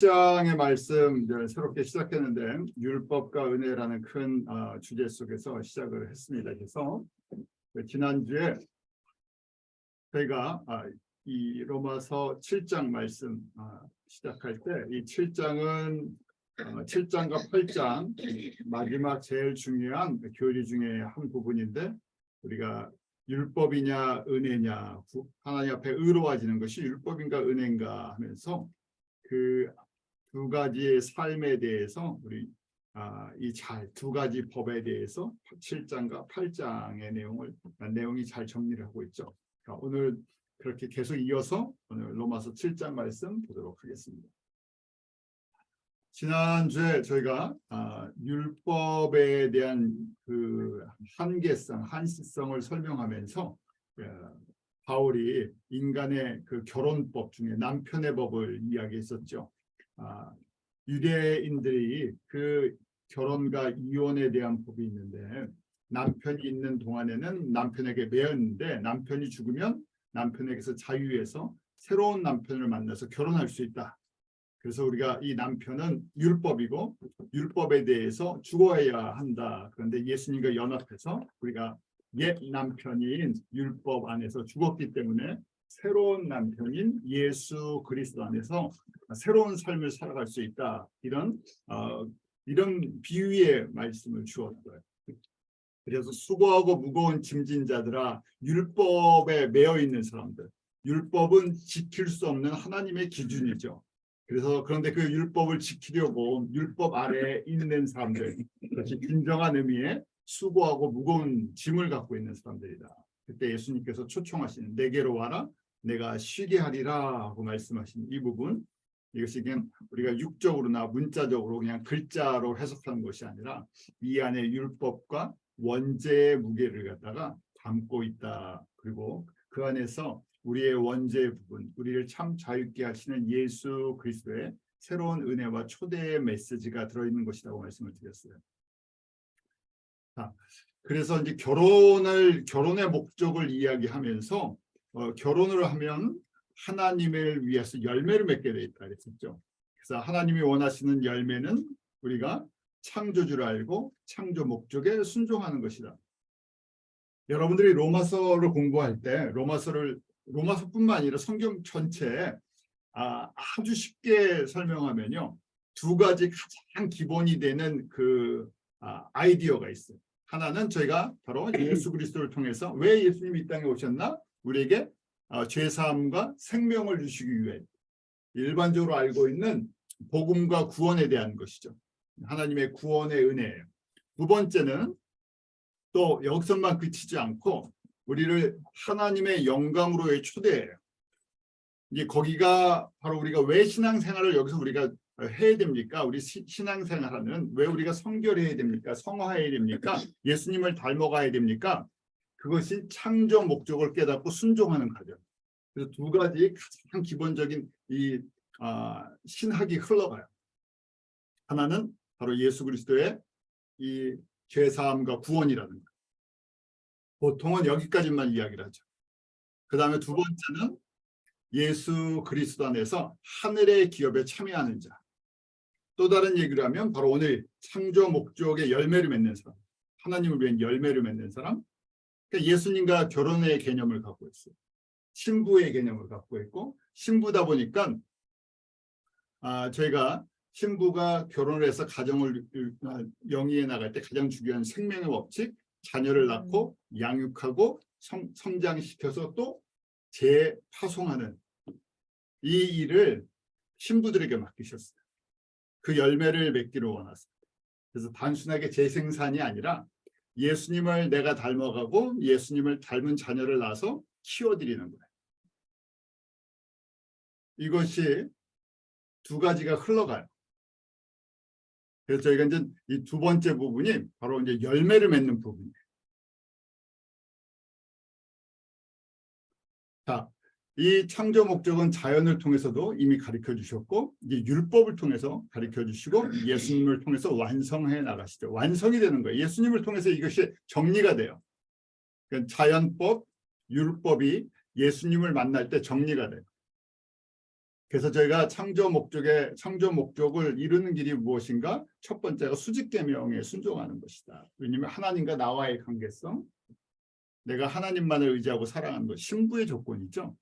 장의 말씀 이제 새롭게 시작했는데 율법과 은혜라는 큰 주제 속에서 시작을 했습니다. 그래서 지난주에 저희가 이 로마서 7장 말씀 시작할 때 이 7장은 7장과 8장 마지막 제일 중요한 교리 중에 한 부분인데, 우리가 율법이냐 은혜냐, 하나님 앞에 의로워지는 것이 율법인가 은혜인가 하면서 그 두 가지의 삶에 대해서 우리 이 두 가지 법에 대해서 7장과 8장의 내용이 잘 정리를 하고 있죠. 오늘 그렇게 계속 이어서 오늘 로마서 7장 말씀 보도록 하겠습니다. 지난주에 저희가 율법에 대한 그 한시성을 설명하면서 바울이 인간의 그 결혼법 중에 남편의 법을 이야기했었죠. 유대인들이 그 결혼과 이혼에 대한 법이 있는데, 남편이 있는 동안에는 남편에게 매였는데 남편이 죽으면 남편에게서 자유해서 새로운 남편을 만나서 결혼할 수 있다. 그래서 우리가 이 남편은 율법이고 율법에 대해서 죽어야 한다. 그런데 예수님과 연합해서 우리가 옛 남편인 율법 안에서 죽었기 때문에 새로운 남편인 예수 그리스도 안에서 새로운 삶을 살아갈 수 있다. 이런 비유의 말씀을 주었어요. 그래서 수고하고 무거운 짐진 자들아, 율법에 매여 있는 사람들. 율법은 지킬 수 없는 하나님의 기준이죠. 그런데 그 율법을 지키려고 율법 아래에 있는 사람들, 그것이 진정한 의미의 수고하고 무거운 짐을 갖고 있는 사람들이다. 그때 예수님께서 초청하시는 내게로 와라, 내가 쉬게 하리라 하고 말씀하신 이 부분, 이것이 그냥 우리가 육적으로나 문자적으로 그냥 글자로 해석하는 것이 아니라 이 안에 율법과 원죄의 무게를 갖다가 담고 있다. 그리고 그 안에서 우리의 원죄의 부분, 우리를 참 자유케 하시는 예수 그리스도의 새로운 은혜와 초대의 메시지가 들어있는 것이라고 말씀을 드렸어요. 그래서 이제 결혼의 목적을 이야기하면서 결혼을 하면 하나님을 위해서 열매를 맺게 돼 있다 그랬었죠. 그래서 하나님이 원하시는 열매는 우리가 창조주를 알고 창조 목적에 순종하는 것이다. 여러분들이 로마서를 공부할 때 로마서뿐만 아니라 성경 전체에 아주 쉽게 설명하면요, 두 가지 가장 기본이 되는 그 아이디어가 있어요. 하나는 저희가 바로 예수 그리스도를 통해서 왜 예수님이 이 땅에 오셨나? 우리에게 죄사함과 생명을 주시기 위해, 일반적으로 알고 있는 복음과 구원에 대한 것이죠. 하나님의 구원의 은혜예요. 두 번째는 또 여기서만 그치지 않고 우리를 하나님의 영광으로의 초대예요. 이제 거기가 바로 우리가 왜 신앙생활을 여기서 우리가 해야 됩니까? 우리 신앙생활하는 왜 우리가 성결해야 됩니까? 성화해야 됩니까? 예수님을 닮아가야 됩니까? 그것이 창조 목적을 깨닫고 순종하는 과정. 그래서 두 가지 가장 기본적인 이 신학이 흘러가요. 하나는 바로 예수 그리스도의 이 죄사함과 구원이라는 거예요. 보통은 여기까지만 이야기를 하죠. 그 다음에 두 번째는 예수 그리스도 안에서 하늘의 기업에 참여하는 자. 또 다른 얘기를 하면 바로 오늘 창조 목적의 열매를 맺는 사람, 하나님을 위한 열매를 맺는 사람. 그러니까 예수님과 결혼의 개념을 갖고 있어요. 신부의 개념을 갖고 있고, 신부다 보니까 저희가 신부가 결혼을 해서 가정을 영위해 나갈 때 가장 중요한 생명의 법칙, 자녀를 낳고 양육하고 성장시켜서 또 재파송하는 이 일을 신부들에게 맡기셨어요. 그 열매를 맺기를 원하셨어요. 그래서 단순하게 재생산이 아니라 예수님을 내가 닮아가고 예수님을 닮은 자녀를 낳아서 키워드리는 거예요. 이것이 두 가지가 흘러가요. 그래서 저희가 이제 이 두 번째 부분이 바로 이제 열매를 맺는 부분이에요. 자, 이 창조 목적은 자연을 통해서도 이미 가르쳐 주셨고, 이제 율법을 통해서 가르쳐 주시고, 예수님을 통해서 완성해 나가시죠. 완성이 되는 거예요. 예수님을 통해서 이것이 정리가 돼요. 그러니까 자연법, 율법이 예수님을 만날 때 정리가 돼요. 그래서 저희가 창조 목적을 이루는 길이 무엇인가? 첫 번째가 수직 계명에 순종하는 것이다. 왜냐하면 하나님과 나와의 관계성, 내가 하나님만을 의지하고 살아가는 것, 신부의 조건이죠.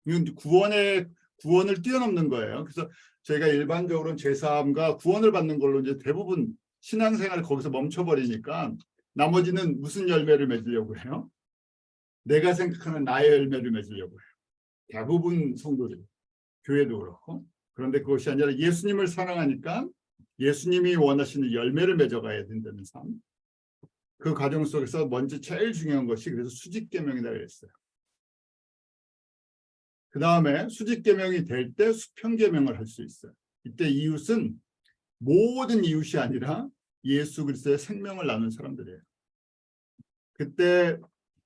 이건 구원을 뛰어넘는 거예요. 그래서 저희가 일반적으로는 죄사함과 구원을 받는 걸로 이제 대부분 신앙생활을 거기서 멈춰버리니까 나머지는 무슨 열매를 맺으려고 해요? 내가 생각하는 나의 열매를 맺으려고 해요. 대부분 성도들, 교회도 그렇고. 그런데 그것이 아니라 예수님을 사랑하니까 예수님이 원하시는 열매를 맺어가야 된다는 삶. 그 과정 속에서 먼저 제일 중요한 것이 그래서 수직계명이다 그랬어요. 그 다음에 수직계명이 될 때 수평계명을 할 수 있어요. 이때 이웃은 모든 이웃이 아니라 예수 그리스도의 생명을 나눈 사람들이에요. 그때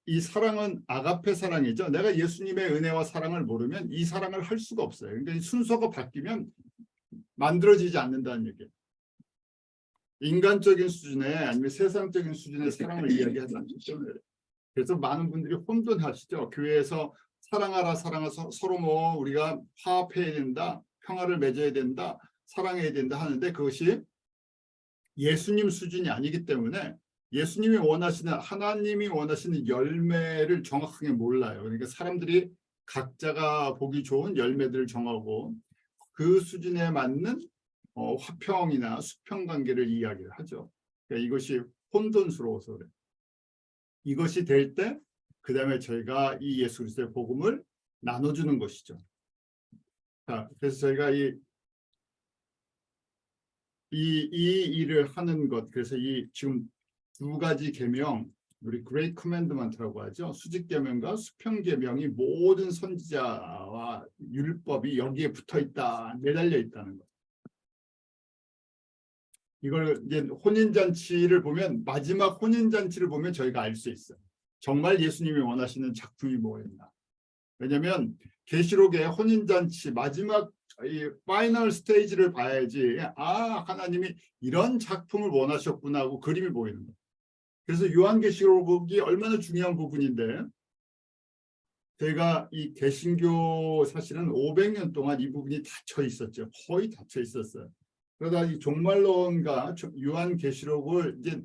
이 사랑은 아가페 사랑이죠. 내가 예수님의 은혜와 사랑을 모르면 이 사랑을 할 수가 없어요. 그러니까 순서가 바뀌면 만들어지지 않는다는 얘기예요. 인간적인 수준의 아니면 세상적인 수준의 사랑을 이야기하지 않죠. 그래서 많은 분들이 혼돈하시죠. 교회에서 사랑하라 서로 뭐 우리가 화합해야 된다, 평화를 맺어야 된다, 사랑해야 된다 하는데 그것이 예수님 수준이 아니기 때문에 하나님이 원하시는 열매를 정확하게 몰라요. 그러니까 사람들이 각자가 보기 좋은 열매들을 정하고 그 수준에 맞는 화평이나 수평 관계를 이야기를 하죠. 그러니까 이것이 혼돈스러워서 그래요. 이것이 될 때 그 다음에 저희가 이 예수 그리스도의 복음을 나눠주는 것이죠. 자, 그래서 저희가 이 일을 하는 것, 그래서 이 지금 두 가지 계명, 우리 Great Commandment라고 하죠. 수직 계명과 수평 계명이 모든 선지자와 율법이 여기에 붙어 있다, 매달려 있다는 것. 이걸 이제 혼인잔치를 보면 마지막 혼인잔치를 보면 저희가 알 수 있어요. 정말 예수님이 원하시는 작품이 뭐였나. 왜냐하면 계시록의 혼인잔치 마지막 이 파이널 스테이지를 봐야지 하나님이 이런 작품을 원하셨구나 하고 그림이 보이는 거예요. 그래서 요한계시록이 얼마나 중요한 부분인데 저희가 이 개신교 사실은 500년 동안 이 부분이 닫혀 있었죠. 거의 닫혀 있었어요. 그러다 이 종말론과 요한계시록을 이제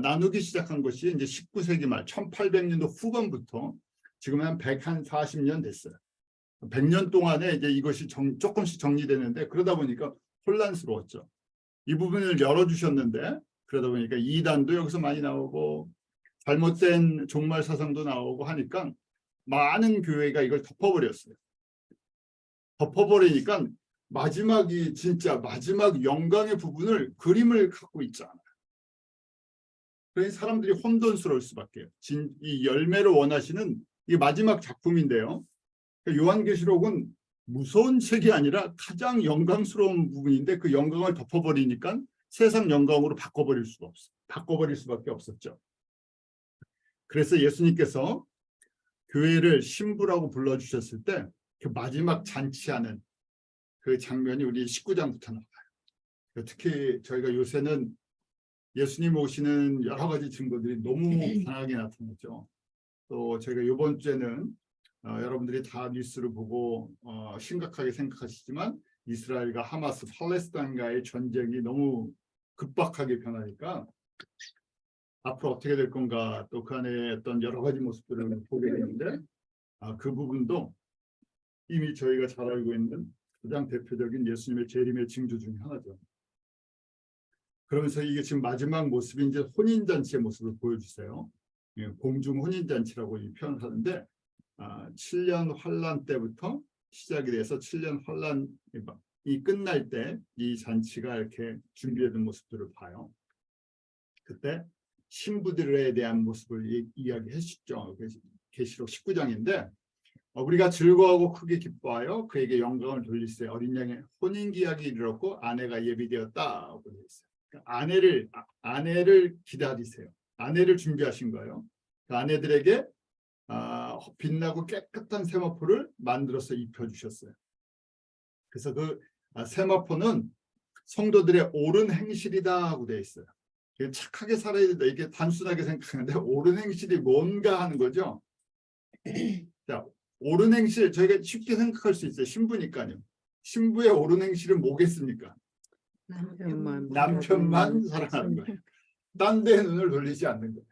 나누기 시작한 것이 이제 19세기 말 1800년도 후반부터 지금 한 140년 됐어요. 100년 동안에 이제 이것이 조금씩 정리되는데 그러다 보니까 혼란스러웠죠. 이 부분을 열어주셨는데 그러다 보니까 이단도 여기서 많이 나오고 잘못된 종말 사상도 나오고 하니까 많은 교회가 이걸 덮어버렸어요. 덮어버리니까 마지막이 진짜 마지막 영광의 부분을 그림을 갖고 있잖아요. 그래서 사람들이 혼돈스러울 수밖에. 이 열매를 원하시는 이 마지막 작품인데요. 요한계시록은 무서운 책이 아니라 가장 영광스러운 부분인데 그 영광을 덮어버리니까 세상 영광으로 바꿔버릴 수가 없어. 바꿔버릴 수밖에 없었죠. 그래서 예수님께서 교회를 신부라고 불러주셨을 때 그 마지막 잔치하는 그 장면이 우리 19장부터 나와요. 특히 저희가 요새는 예수님 오시는 여러 가지 증거들이 너무 강하게 나타나죠. 또 저희가 이번 주에는 여러분들이 다 뉴스를 보고 심각하게 생각하시지만 이스라엘과 하마스, 팔레스타인과의 전쟁이 너무 급박하게 변하니까 앞으로 어떻게 될 건가 또 그 안에 어떤 여러 가지 모습들을 보게 되는데 그 부분도 이미 저희가 잘 알고 있는 가장 대표적인 예수님의 재림의 징조 중에 하나죠. 그러면서 이게 지금 마지막 모습이 이제 혼인잔치의 모습을 보여주세요. 공중 혼인잔치라고 표현하는데 7년 환란 때부터 시작이 돼서 7년 환란이 끝날 때 이 잔치가 이렇게 준비되는 모습들을 봐요. 그때 신부들에 대한 모습을 이야기해 주시죠. 계시록 19장인데 우리가 즐거워하고 크게 기뻐하여 그에게 영광을 돌리세. 어린 양의 혼인기약이 이르렀고 아내가 예비되었다고 되어 있어요. 그러니까 아내를 기다리세요. 아내를 준비하신 거예요. 그 아내들에게 빛나고 깨끗한 세마포를 만들어서 입혀주셨어요. 그래서 그 세마포는 성도들의 옳은 행실이다 하고 되어 있어요. 착하게 살아야 된다. 이게 단순하게 생각하는데 옳은 행실이 뭔가 하는 거죠. 자, 옳은 행실, 저희가 쉽게 생각할 수 있어요. 신부니까요. 신부의 옳은 행실은 뭐겠습니까? 남편만 사랑하는 거예요. 딴 데 눈을 돌리지 않는 거예요.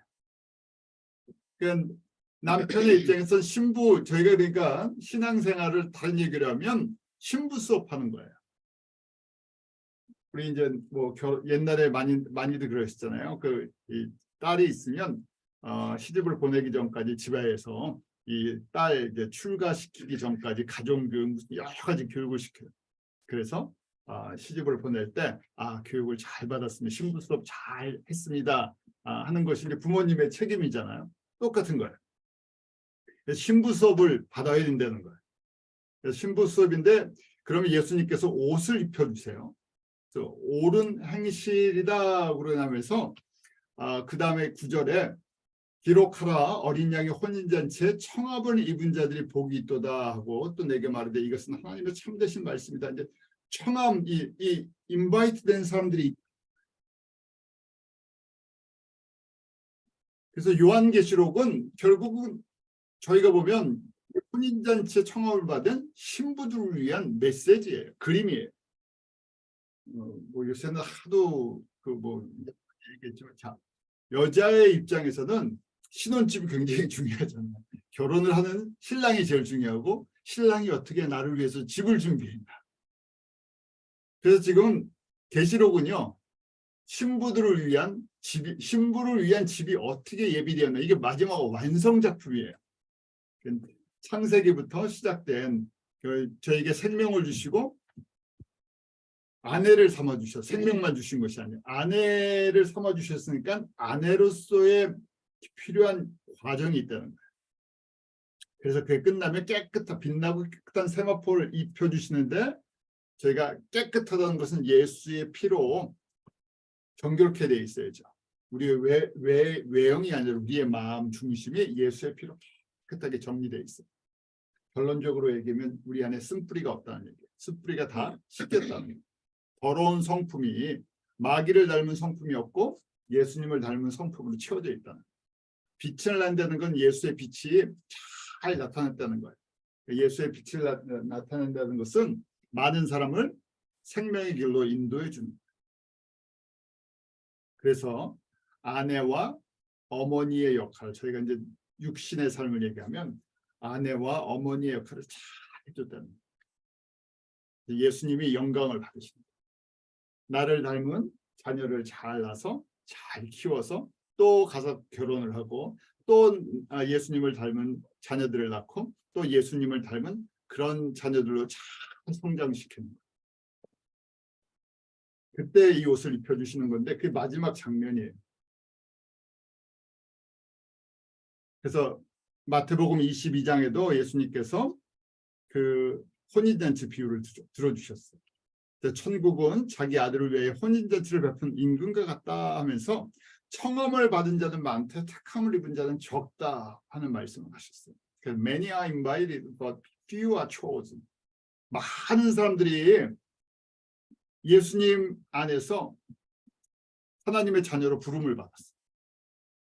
그러니까 남편의 입장에서 신부, 저희가 그러니까 신앙생활을 다른 얘기를 하면 신부 수업하는 거예요. 우리 이제 뭐 옛날에 많이들 그러셨잖아요. 이 딸이 있으면 시집을 보내기 전까지 집안에서 이 딸 이제 출가시키기 전까지 가정교육 여러 가지 교육을 시켜요. 그래서 시집을 보낼 때 교육을 잘 받았으면 신부 수업 잘 했습니다 하는 것이 이제 부모님의 책임이잖아요. 똑같은 거예요. 신부 수업을 받아야 된다는 거예요. 그래서 신부 수업인데 그러면 예수님께서 옷을 입혀주세요. 그래서 옳은 행실이다 그러면서 그 다음에 9절에 기록하라 어린 양의 혼인잔치에 청합을 입은 자들이 복이 있도다 하고 또 내게 말하되 이것은 하나님의 참되신 말씀이다. 이제 청함 이 인바이트 된 사람들이 그래서 요한계시록은 결국은 저희가 보면 혼인잔치에 청함을 받은 신부들을 위한 메시지예요. 그림이에요. 뭐 요새는 하도 얘기했지만 자 여자의 입장에서는 신혼집이 굉장히 중요하잖아요. 결혼을 하는 신랑이 제일 중요하고 신랑이 어떻게 나를 위해서 집을 준비했나. 그래서 지금 계시록은요. 신부를 위한 집이 어떻게 예비되었나. 이게 마지막 완성작품이에요. 창세기부터 시작된 저에게 생명을 주시고 아내를 삼아주셔. 생명만 주신 것이 아니에요. 아내를 삼아주셨으니까 아내로서의 필요한 과정이 있다는 거예요. 그래서 그게 끝나면 깨끗한 빛나고 깨끗한 세마포를 입혀주시는데 저희가 깨끗하다는 것은 예수의 피로 정결케 돼 있어야죠. 우리의 외형이 아니라 우리의 마음 중심이 예수의 피로 깨끗하게 정리돼 있어요. 결론적으로 얘기하면 우리 안에 쓴뿌리가 없다는 얘기예요. 쓴뿌리가 다 씻겼다는 얘기예요. 더러운 성품이 마귀를 닮은 성품이 없고 예수님을 닮은 성품으로 채워져 있다는 거예요. 빛을 낸다는 건 예수의 빛이 잘 나타났다는 거예요. 예수의 빛을 나타낸다는 것은 많은 사람을 생명의 길로 인도해 줍니다. 그래서 아내와 어머니의 역할, 저희가 이제 육신의 삶을 얘기하면 아내와 어머니의 역할을 잘 해줬다는 거예요. 예수님이 영광을 받으십니다. 나를 닮은 자녀를 잘 낳아서 잘 키워서 또 가서 결혼을 하고 또 예수님을 닮은 자녀들을 낳고 또 예수님을 닮은 그런 자녀들로 잘 성장시키는 거예요. 그때 이 옷을 입혀주시는 건데 그게 마지막 장면이에요. 그래서 마태복음 22장에도 예수님께서 그 혼인잔치 비유를 들어주셨어요. 천국은 자기 아들을 위해 혼인잔치를 베푼 임금과 같다 하면서 청함을 받은 자는 많되 택함을 입은 자는 적다 하는 말씀을 하셨어요. Many are invited, but few are chosen. 많은 사람들이 예수님 안에서 하나님의 자녀로 부름을 받았어요.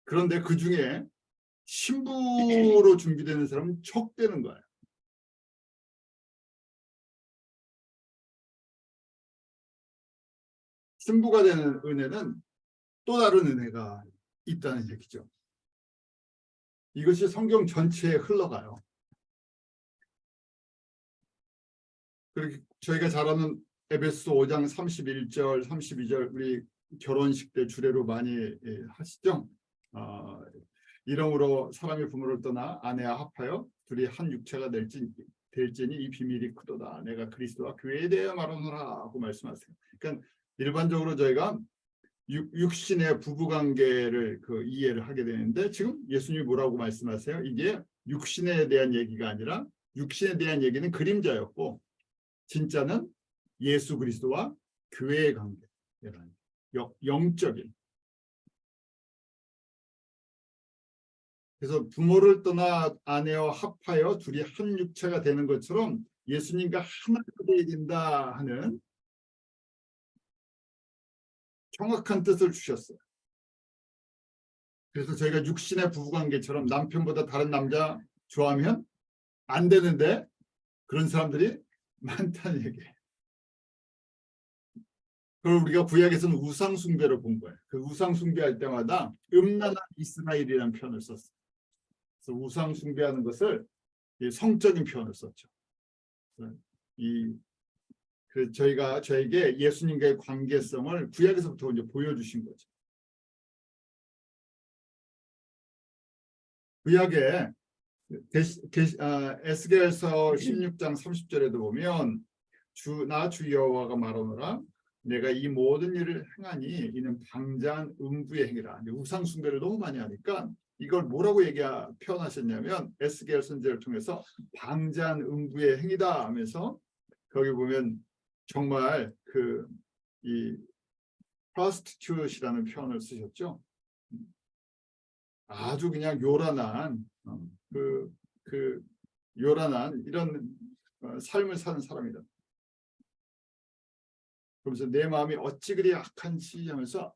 그런데 그 중에 신부로 준비되는 사람은 적되는 거예요. 신부가 되는 은혜는 또 다른 은혜가 있다는 얘기죠. 이것이 성경 전체에 흘러가요. 그렇게 저희가 잘 아는 에베소 5장 31절, 32절 우리 결혼식 때 주례로 많이 하시죠. 이러므로 사람이 부모를 떠나 아내와 합하여 둘이 한 육체가 될지니 이 비밀이 크도다. 내가 그리스도와 교회에 대해 말하노라 하고 말씀하세요. 그러니까 일반적으로 저희가 육신의 부부관계를 이해를 하게 되는데 지금 예수님이 뭐라고 말씀하세요? 이게 육신에 대한 얘기가 아니라 육신에 대한 얘기는 그림자였고 진짜는 예수 그리스도와 교회의 관계, 영적인. 그래서 부모를 떠나 아내와 합하여 둘이 한 육체가 되는 것처럼 예수님과 하나가 되어야 된다 하는 정확한 뜻을 주셨어요. 그래서 저희가 육신의 부부관계처럼 남편보다 다른 남자 좋아하면 안 되는데 그런 사람들이 많다는 얘기예요. 그걸 우리가 구약에서는 우상 숭배로 본 거예요. 그 우상 숭배할 때마다 음란한 이스라엘이라는 표현을 썼어요. 그래서 우상 숭배하는 것을 성적인 표현을 썼죠. 저에게 예수님과의 관계성을 구약에서부터 이제 보여주신 거죠. 구약에 에스겔서 16장 30절에도 보면 주 여호와가 말하노라 내가 이 모든 일을 행하니 이는 방자한 음부의 행위라. 우상 숭배를 너무 많이 하니까 이걸 뭐라고 표현하셨냐면 에스겔 선지자를 통해서 방자한 음부의 행위다 하면서 거기 보면 정말 이 prostitute이라는 표현을 쓰셨죠. 아주 그냥 요란한 요란한 이런 삶을 사는 사람이다. 그러면서 내 마음이 어찌 그리 악한지 하면서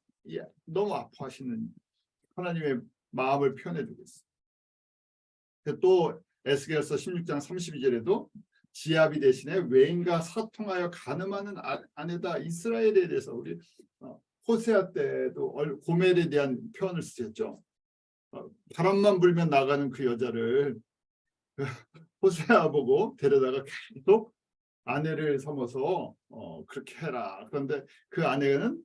너무 아파하시는 하나님의 마음을 표현해주고 있어요. 또 에스겔서 16장 32절에도 지아비 대신에 외인과 사통하여 간음하는 아내다. 이스라엘에 대해서 우리 호세아 때도 고멜에 대한 표현을 쓰셨죠. 바람만 불면 나가는 그 여자를 호세아 보고 데려다가 계속 아내를 삼아서 그렇게 해라. 그런데 그 아내는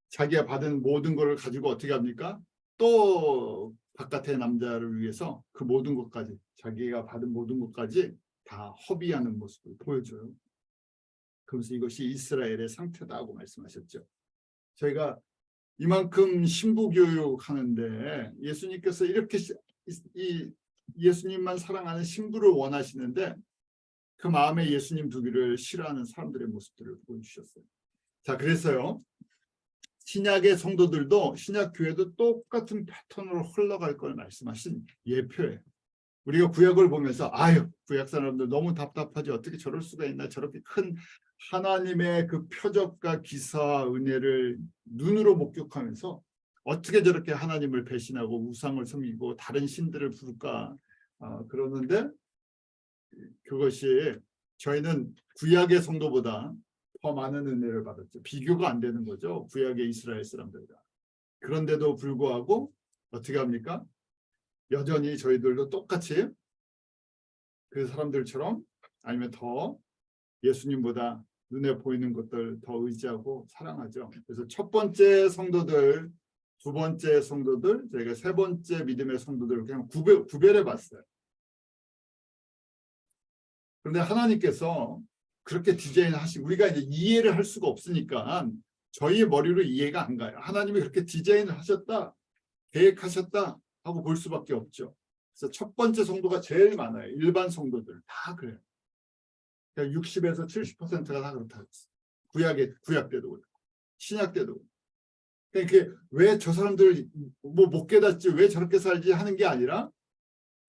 자기가 받은 모든 것을 가지고 어떻게 합니까? 또 바깥의 남자를 위해서 그 모든 것까지 자기가 받은 모든 것까지 다 허비하는 모습을 보여줘요. 그러면서 이것이 이스라엘의 상태다고 말씀하셨죠. 저희가 이만큼 신부교육 하는데 예수님께서 이렇게 예수님만 사랑하는 신부를 원하시는데 그 마음에 예수님 두기를 싫어하는 사람들의 모습들을 보여주셨어요. 자, 그래서요. 신약의 성도들도 신약 교회도 똑같은 패턴으로 흘러갈 걸 말씀하신 예표예요. 우리가 구약을 보면서 구약 사람들 너무 답답하지 어떻게 저럴 수가 있나 저렇게 큰 하나님의 그 표적과 기사와 은혜를 눈으로 목격하면서 어떻게 저렇게 하나님을 배신하고 우상을 섬기고 다른 신들을 부를까 그러는데 그것이 저희는 구약의 성도보다 더 많은 은혜를 받았죠. 비교가 안 되는 거죠. 구약의 이스라엘 사람들과. 그런데도 불구하고 어떻게 합니까? 여전히 저희들도 똑같이 그 사람들처럼 아니면 더 예수님보다 눈에 보이는 것들 더 의지하고 사랑하죠. 그래서 첫 번째 성도들, 두 번째 성도들, 저희가 세 번째 믿음의 성도들을 그냥 구별해 봤어요. 그런데 하나님께서 그렇게 디자인하신 우리가 이제 이해를 할 수가 없으니까 저희의 머리로 이해가 안 가요. 하나님이 그렇게 디자인을 하셨다, 계획하셨다 하고 볼 수밖에 없죠. 그래서 첫 번째 성도가 제일 많아요. 일반 성도들 다 그래요. 60에서 70%가 다 그렇다고 했어요. 구약 때도 그렇고 신약 때도. 그러니까 왜 저 사람들 못 깨닫지 왜 저렇게 살지 하는 게 아니라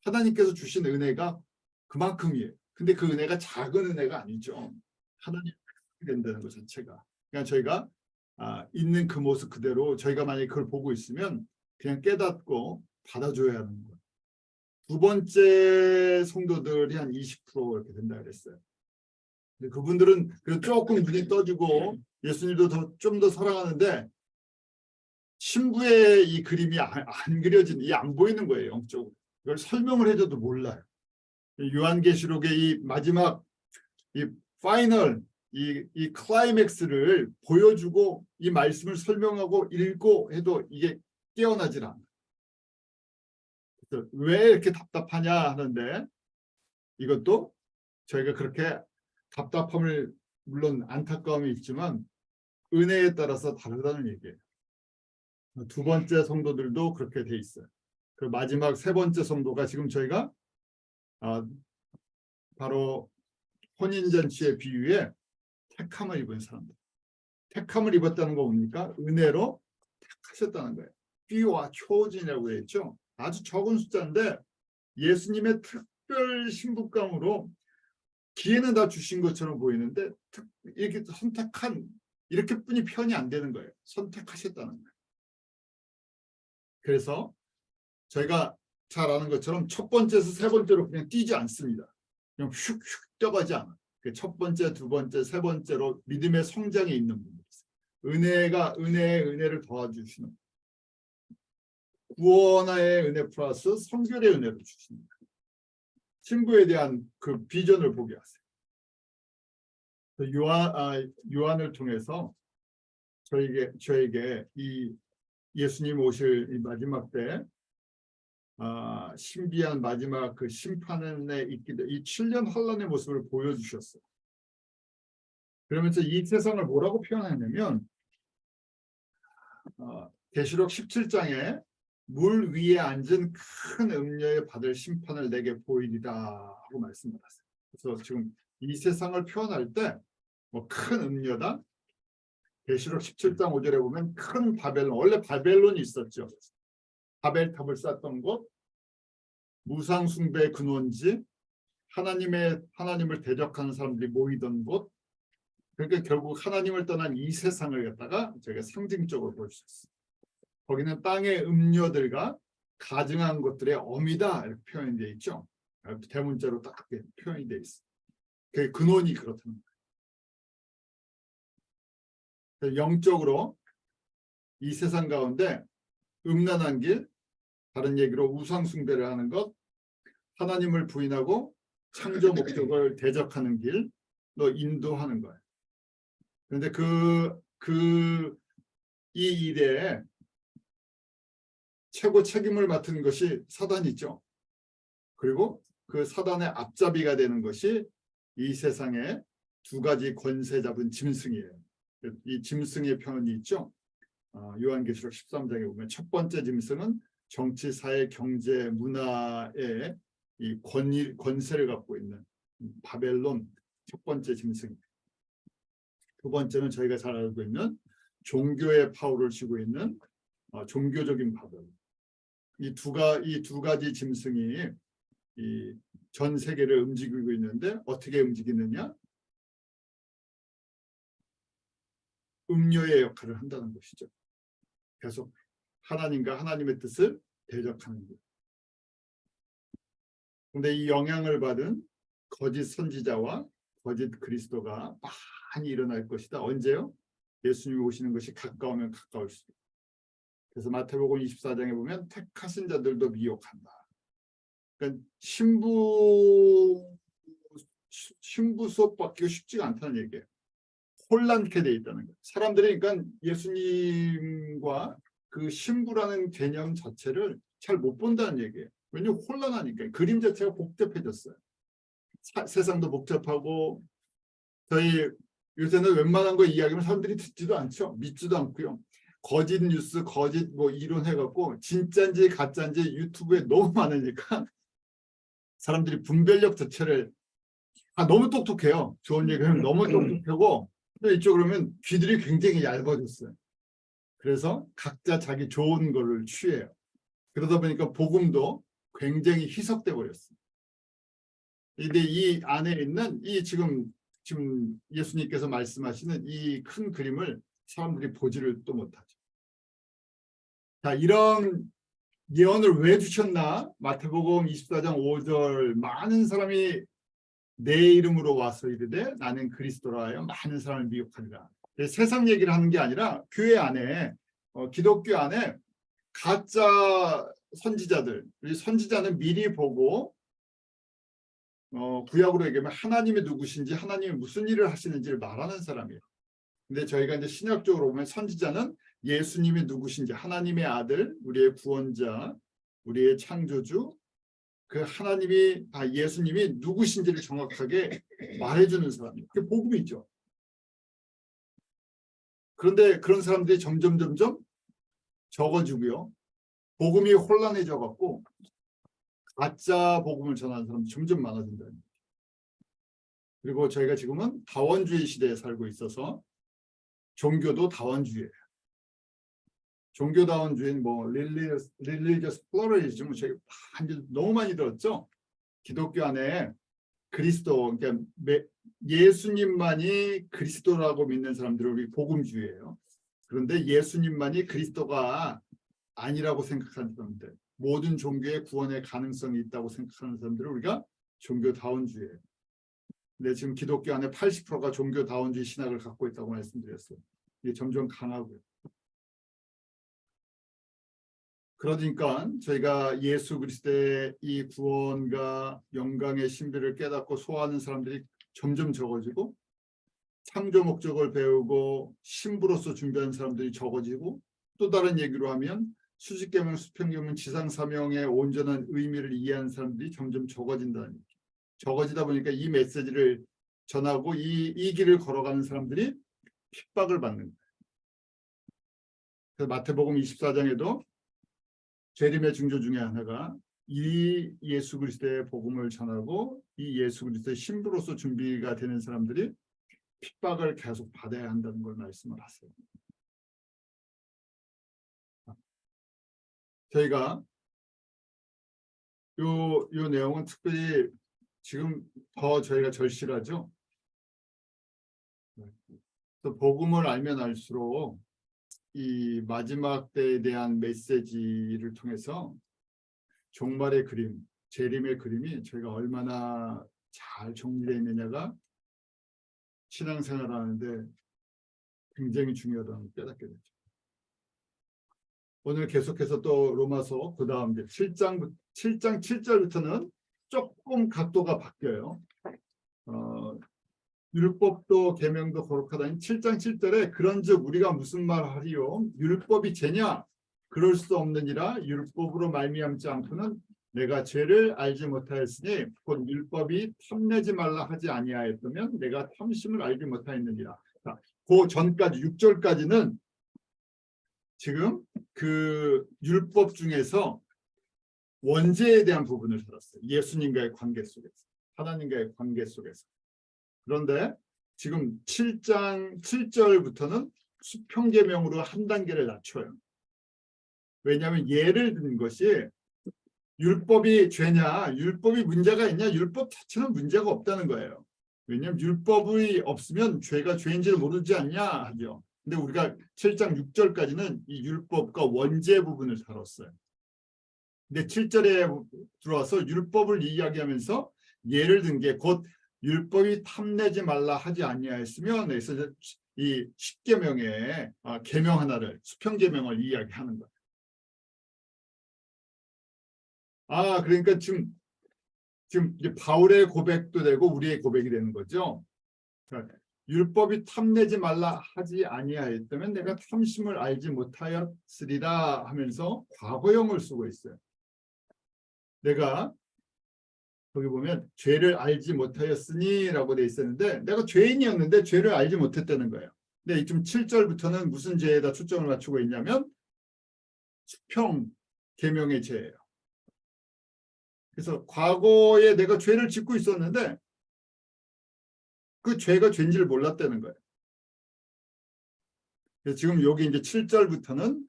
하나님께서 주신 은혜가 그만큼이에요. 근데 그 은혜가 작은 은혜가 아니죠. 하나님 된다는 것 자체가. 그냥 저희가 있는 그 모습 그대로 저희가 만약에 그걸 보고 있으면 그냥 깨닫고 받아줘야 하는 거예요. 두 번째 성도들이 한 20% 이렇게 된다 그랬어요. 그분들은 조금 눈이 떠지고 예수님도 좀 더 사랑하는데 신부의 이 그림이 안 그려지는, 안 보이는 거예요. 영적으로. 이걸 설명을 해줘도 몰라요. 요한계시록의 이 마지막 이 파이널 이 클라이맥스를 보여주고 이 말씀을 설명하고 읽고 해도 이게 깨어나질 않아요. 그래서 왜 이렇게 답답하냐 하는데 이것도 저희가 그렇게 답답함을 물론 안타까움이 있지만 은혜에 따라서 다르다는 얘기예요. 두 번째 성도들도 그렇게 돼 있어요. 그 마지막 세 번째 성도가 지금 저희가 바로 혼인잔치의 비유에 택함을 입은 사람들. 택함을 입었다는 거 뭡니까? 은혜로 택하셨다는 거예요. 비와 초진이라고 했죠. 아주 적은 숫자인데 예수님의 특별 신부감으로 기회는 다 주신 것처럼 보이는데 이렇게 선택한 이렇게뿐이 표현이 안 되는 거예요. 선택하셨다는 거예요. 그래서 저희가 잘 아는 것처럼 첫 번째에서 세 번째로 그냥 뛰지 않습니다. 그냥 슉슉 뛰어가지 않아. 첫 번째, 두 번째, 세 번째로 믿음의 성장에 있는 부분이 있어요. 은혜가 은혜를 도와주시는 구원의 은혜 플러스 성결의 은혜를 주십니다. 신부에 대한 그 비전을 보게 하세요. 요한을 통해서 저에게 이 예수님 오실 이 마지막 때 신비한 마지막 그 심판에 있기도 이 7년 환란의 모습을 보여주셨어요. 그러면서 이 세상을 뭐라고 표현하냐면 계시록 17장에 물 위에 앉은 큰 음녀에 받을 심판을 내게 보이리라 하고 말씀하셨어요. 그래서 지금 이 세상을 표현할 때 뭐 큰 음녀다. 계시록 17장 5절에 보면 큰 바벨론, 원래 바벨론이 있었죠. 바벨탑을 쌓던 곳, 무상 숭배의 근원지, 하나님을 대적하는 사람들이 모이던 곳. 그러니까 결국 하나님을 떠난 이 세상을 갖다가 저희가 상징적으로 볼 수 있어요. 거기는 땅의 음료들과 가증한 것들의 어미다 이렇게 표현되어 있죠. 대문자로 딱 표현이 되어 있어요. 그 근원이 그렇다는 거예요. 영적으로 이 세상 가운데 음란한 길, 다른 얘기로 우상 숭배를 하는 것, 하나님을 부인하고 창조 목적을 대적하는 길로 인도하는 거예요. 그런데 이 일에 최고 책임을 맡은 것이 사단이죠. 그리고 그 사단의 앞잡이가 되는 것이 이 세상에 두 가지 권세 잡은 짐승이에요. 이 짐승의 표현이 있죠. 요한계시록 13장에 보면 첫 번째 짐승은 정치, 사회, 경제, 문화의 이 권세를 갖고 있는 바벨론 첫 번째 짐승입니다. 두 번째는 저희가 잘 알고 있는 종교의 파워를 쥐고 있는 종교적인 바벨론. 이 두 가지 짐승이 이 전 세계를 움직이고 있는데 어떻게 움직이느냐? 음료의 역할을 한다는 것이죠. 계속 하나님과 하나님의 뜻을 대적하는 것. 그런데 이 영향을 받은 거짓 선지자와 거짓 그리스도가 많이 일어날 것이다. 언제요? 예수님이 오시는 것이 가까우면 가까울수록. 그래서 마태복음 24장에 보면 택하신 자들도 미혹한다. 그러니까 신부 수업 받기가 쉽지가 않다는 얘기예요. 혼란케 돼 있다는 거예요. 사람들이 그러니까 예수님과 그 신부라는 개념 자체를 잘 못 본다는 얘기예요. 왜냐하면 혼란하니까. 그림 자체가 복잡해졌어요. 세상도 복잡하고 저희 요새는 웬만한 거 이야기하면 사람들이 듣지도 않죠. 믿지도 않고요. 거짓 뉴스, 거짓 뭐 이론 해갖고 진짜인지 가짜인지 유튜브에 너무 많으니까 사람들이 분별력 자체를 너무 똑똑해요. 좋은 얘기하면 너무 똑똑하고 또 이쪽으로 그러면 귀들이 굉장히 얇아졌어요. 그래서 각자 자기 좋은 거를 취해요. 그러다 보니까 복음도 굉장히 희석돼 버렸어요. 근데 이 안에 있는 이 지금 예수님께서 말씀하시는 이 큰 그림을 사람들이 보지를 또 못하죠. 자, 이런 예언을 왜 주셨나? 마태복음 24장 5절 많은 사람이 내 이름으로 와서 이르되 나는 그리스도라 하여 많은 사람을 미혹하리라. 세상 얘기를 하는 게 아니라 교회 안에 기독교 안에 가짜 선지자들, 우리 선지자는 미리 보고 구약으로 얘기하면 하나님이 누구신지 하나님이 무슨 일을 하시는지를 말하는 사람이에요. 근데 저희가 이제 신약적으로 보면 선지자는 예수님이 누구신지 하나님의 아들, 우리의 구원자, 우리의 창조주, 그 하나님이 예수님이 누구신지를 정확하게 말해주는 사람이에요. 그게 복음이죠. 그런데 그런 사람들이 점점 적어지고요. 복음이 혼란해져 갖고 가짜 복음을 전하는 사람이 점점 많아진다. 그리고 저희가 지금은 다원주의 시대에 살고 있어서 종교도 다원주의예요. 종교다원주의는 뭐 religious pluralism 저희 너무 많이 들었죠. 기독교 안에 그리스도, 그러니까 예수님만이 그리스도라고 믿는 사람들은 우리 복음주의예요. 그런데 예수님만이 그리스도가 아니라고 생각하는 사람들, 모든 종교의 구원의 가능성이 있다고 생각하는 사람들을 우리가 종교다원주의예요. 근데 지금 기독교 안에 80%가 종교다원주의 신학을 갖고 있다고 말씀드렸어요. 이게 점점 강하고요. 그러니까 저희가 예수 그리스도의 이 구원과 영광의 신비를 깨닫고 소화하는 사람들이 점점 적어지고, 창조 목적을 배우고 신부로서 준비하는 사람들이 적어지고, 또 다른 얘기로 하면 수직계명, 수평계명, 지상사명의 온전한 의미를 이해하는 사람들이 점점 적어진다는 얘기죠. 적어지다 보니까 이 메시지를 전하고 이 길을 걸어가는 사람들이 핍박을 받는 거예요. 그래서 마태복음 24장에도 재림의 징조 중에 하나가 이 예수 그리스도의 복음을 전하고 이 예수 그리스도의 신부로서 준비가 되는 사람들이 핍박을 계속 받아야 한다는 걸 말씀을 하세요. 저희가 요 내용은 특별히 지금 더 저희가 절실하죠. 또 복음을 알면 알수록 이 마지막 때에 대한 메시지를 통해서 종말의 그림, 재림의 그림이 저희가 얼마나 잘 정리되어 있느냐가 신앙생활하는데 굉장히 중요하다는 걸 깨닫게 되죠. 오늘 계속해서 또 로마서 그 다음 7장 7절부터는 조금 각도가 바뀌어요. 율법도 계명도 거룩하다니 7장 7절에 그런즉 우리가 무슨 말하리요? 율법이 죄냐? 그럴 수 없느니라. 율법으로 말미암지 않고는 내가 죄를 알지 못하였으니 곧 율법이 탐내지 말라 하지 아니하였다면 내가 탐심을 알지 못하였느니라. 그 전까지 6절까지는 지금 그 율법 중에서 원죄에 대한 부분을 다뤘어요. 예수님과의 관계 속에서, 하나님과의 관계 속에서. 그런데 지금 7장 7절부터는 수평계명으로 한 단계를 낮춰요. 왜냐하면 예를 든 것이 율법이 죄냐, 율법이 문제가 있냐, 율법 자체는 문제가 없다는 거예요. 왜냐하면 율법이 없으면 죄가 죄인지를 모르지 않냐 하죠. 근데 우리가 7장 6절까지는 이 율법과 원죄 부분을 다뤘어요. 근데 7절에 들어와서 율법을 이야기하면서 예를 든 게 곧 율법이 탐내지 말라 하지 아니하였으면 그래서 이 10계명의 계명 하나를 수평계명을 이야기하는 거예요. 그러니까 지금 이제 바울의 고백도 되고 우리의 고백이 되는 거죠. 그러니까 율법이 탐내지 말라 하지 아니하였다면 내가 탐심을 알지 못하였으리라 하면서 과거형을 쓰고 있어요. 내가 거기 보면 죄를 알지 못하였으니라고 돼 있었는데 내가 죄인이었는데 죄를 알지 못했다는 거예요. 근데 지금 7절부터는 무슨 죄에다 초점을 맞추고 있냐면 수평 계명의 죄예요. 그래서 과거에 내가 죄를 짓고 있었는데 그 죄가 죄인지를 몰랐다는 거예요. 그래서 지금 여기 이제 7절부터는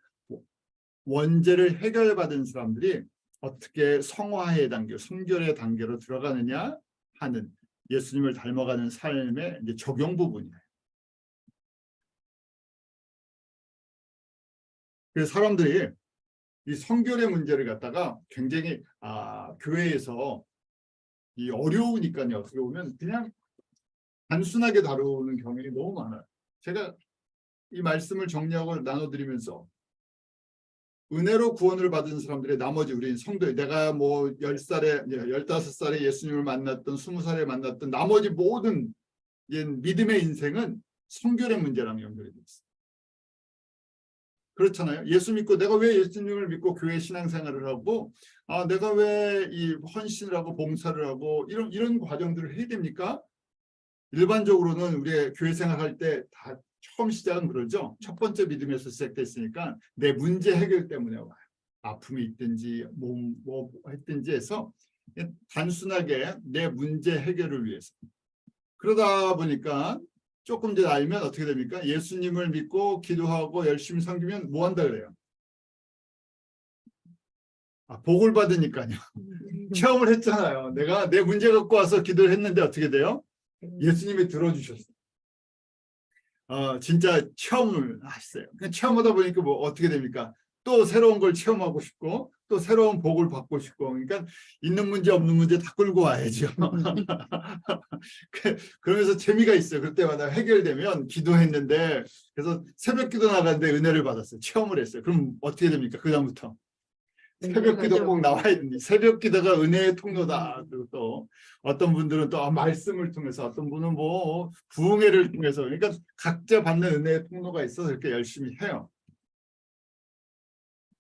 원죄를 해결받은 사람들이 어떻게 성화의 단계, 순결의 단계로 들어가느냐 하는 예수님을 닮아가는 삶의 이제 적용 부분이에요. 그래서 사람들이 이 성결의 문제를 갖다가 굉장히 교회에서 이 어려우니까요. 어떻게 보면 그냥 단순하게 다루는 경향이 너무 많아요. 제가 이 말씀을 정리하고 나눠드리면서 은혜로 구원을 받은 사람들의 나머지 우리 성도들, 내가 뭐 10살에 15살에 예수님을 만났던 20살에 만났던 나머지 모든 믿음의 인생은 성결의 문제랑 연결이 되어 있어요. 그렇잖아요. 예수 믿고 내가 왜 예수님을 믿고 교회 신앙생활을 하고 내가 왜 이 헌신을 하고 봉사를 하고 이런 과정들을 해야 됩니까? 일반적으로는 우리 교회 생활할 때 다 처음 시작은 그러죠. 첫 번째 믿음에서 시작됐으니까 내 문제 해결 때문에 와요. 아픔이 있든지 뭐 했든지 해서 단순하게 내 문제 해결을 위해서. 그러다 보니까 조금 더 알면 어떻게 됩니까? 예수님을 믿고 기도하고 열심히 섬기면 뭐 한다 그래요? 복을 받으니까요. 체험을 했잖아요. 내가 내 문제 갖고 와서 기도를 했는데 어떻게 돼요? 예수님이 들어주셨어요. 진짜 체험을 하셨어요. 체험하다 보니까 뭐 어떻게 됩니까? 또 새로운 걸 체험하고 싶고 또 새로운 복을 받고 싶고, 그러니까 있는 문제 없는 문제 다 끌고 와야죠. 그러면서 재미가 있어요. 그때마다 해결되면 기도했는데, 그래서 새벽 기도 나갔는데 은혜를 받았어요. 체험을 했어요. 그럼 어떻게 됩니까? 그다음부터 새벽 기도 꼭 나와야 됩니다. 새벽 기도가 은혜의 통로다. 그리고 또 어떤 분들은 또 말씀을 통해서, 어떤 분은 뭐 부흥회를 통해서, 그러니까 각자 받는 은혜의 통로가 있어서 이렇게 열심히 해요.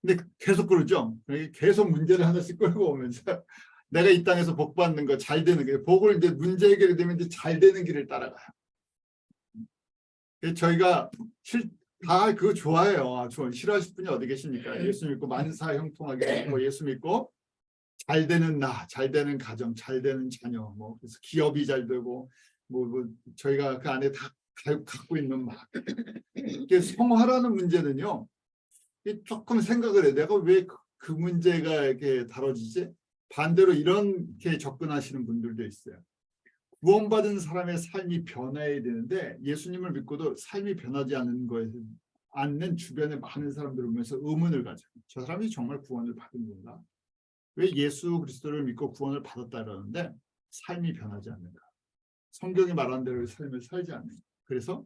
근데 계속 그러죠. 계속 문제를 하나씩 끌고 오면서 내가 이 땅에서 복 받는 거, 잘 되는 게, 복을 이제 문제 해결이 되면 이제 잘 되는 길을 따라가요. 저희가 다 그거 좋아해요. 싫어하실 분이 어디 계십니까? 예수 믿고 만사 형통하게 믿고, 예수 믿고 잘 되는 나, 잘 되는 가정, 잘 되는 자녀, 뭐 그래서 기업이 잘 되고, 뭐 저희가 그 안에 다 갖고 있는 막 성화라는 문제는요. 조금 생각을 해. 내가 왜 그 문제가 이렇게 다뤄지지? 반대로 이렇게 접근하시는 분들도 있어요. 구원받은 사람의 삶이 변해야 되는데 예수님을 믿고도 삶이 변하지 않는 주변에 많은 사람들을 보면서 의문을 가져요. 저 사람이 정말 구원을 받은 건가? 왜 예수 그리스도를 믿고 구원을 받았다 그러는데 삶이 변하지 않는가? 성경이 말한 대로 삶을 살지 않는가? 그래서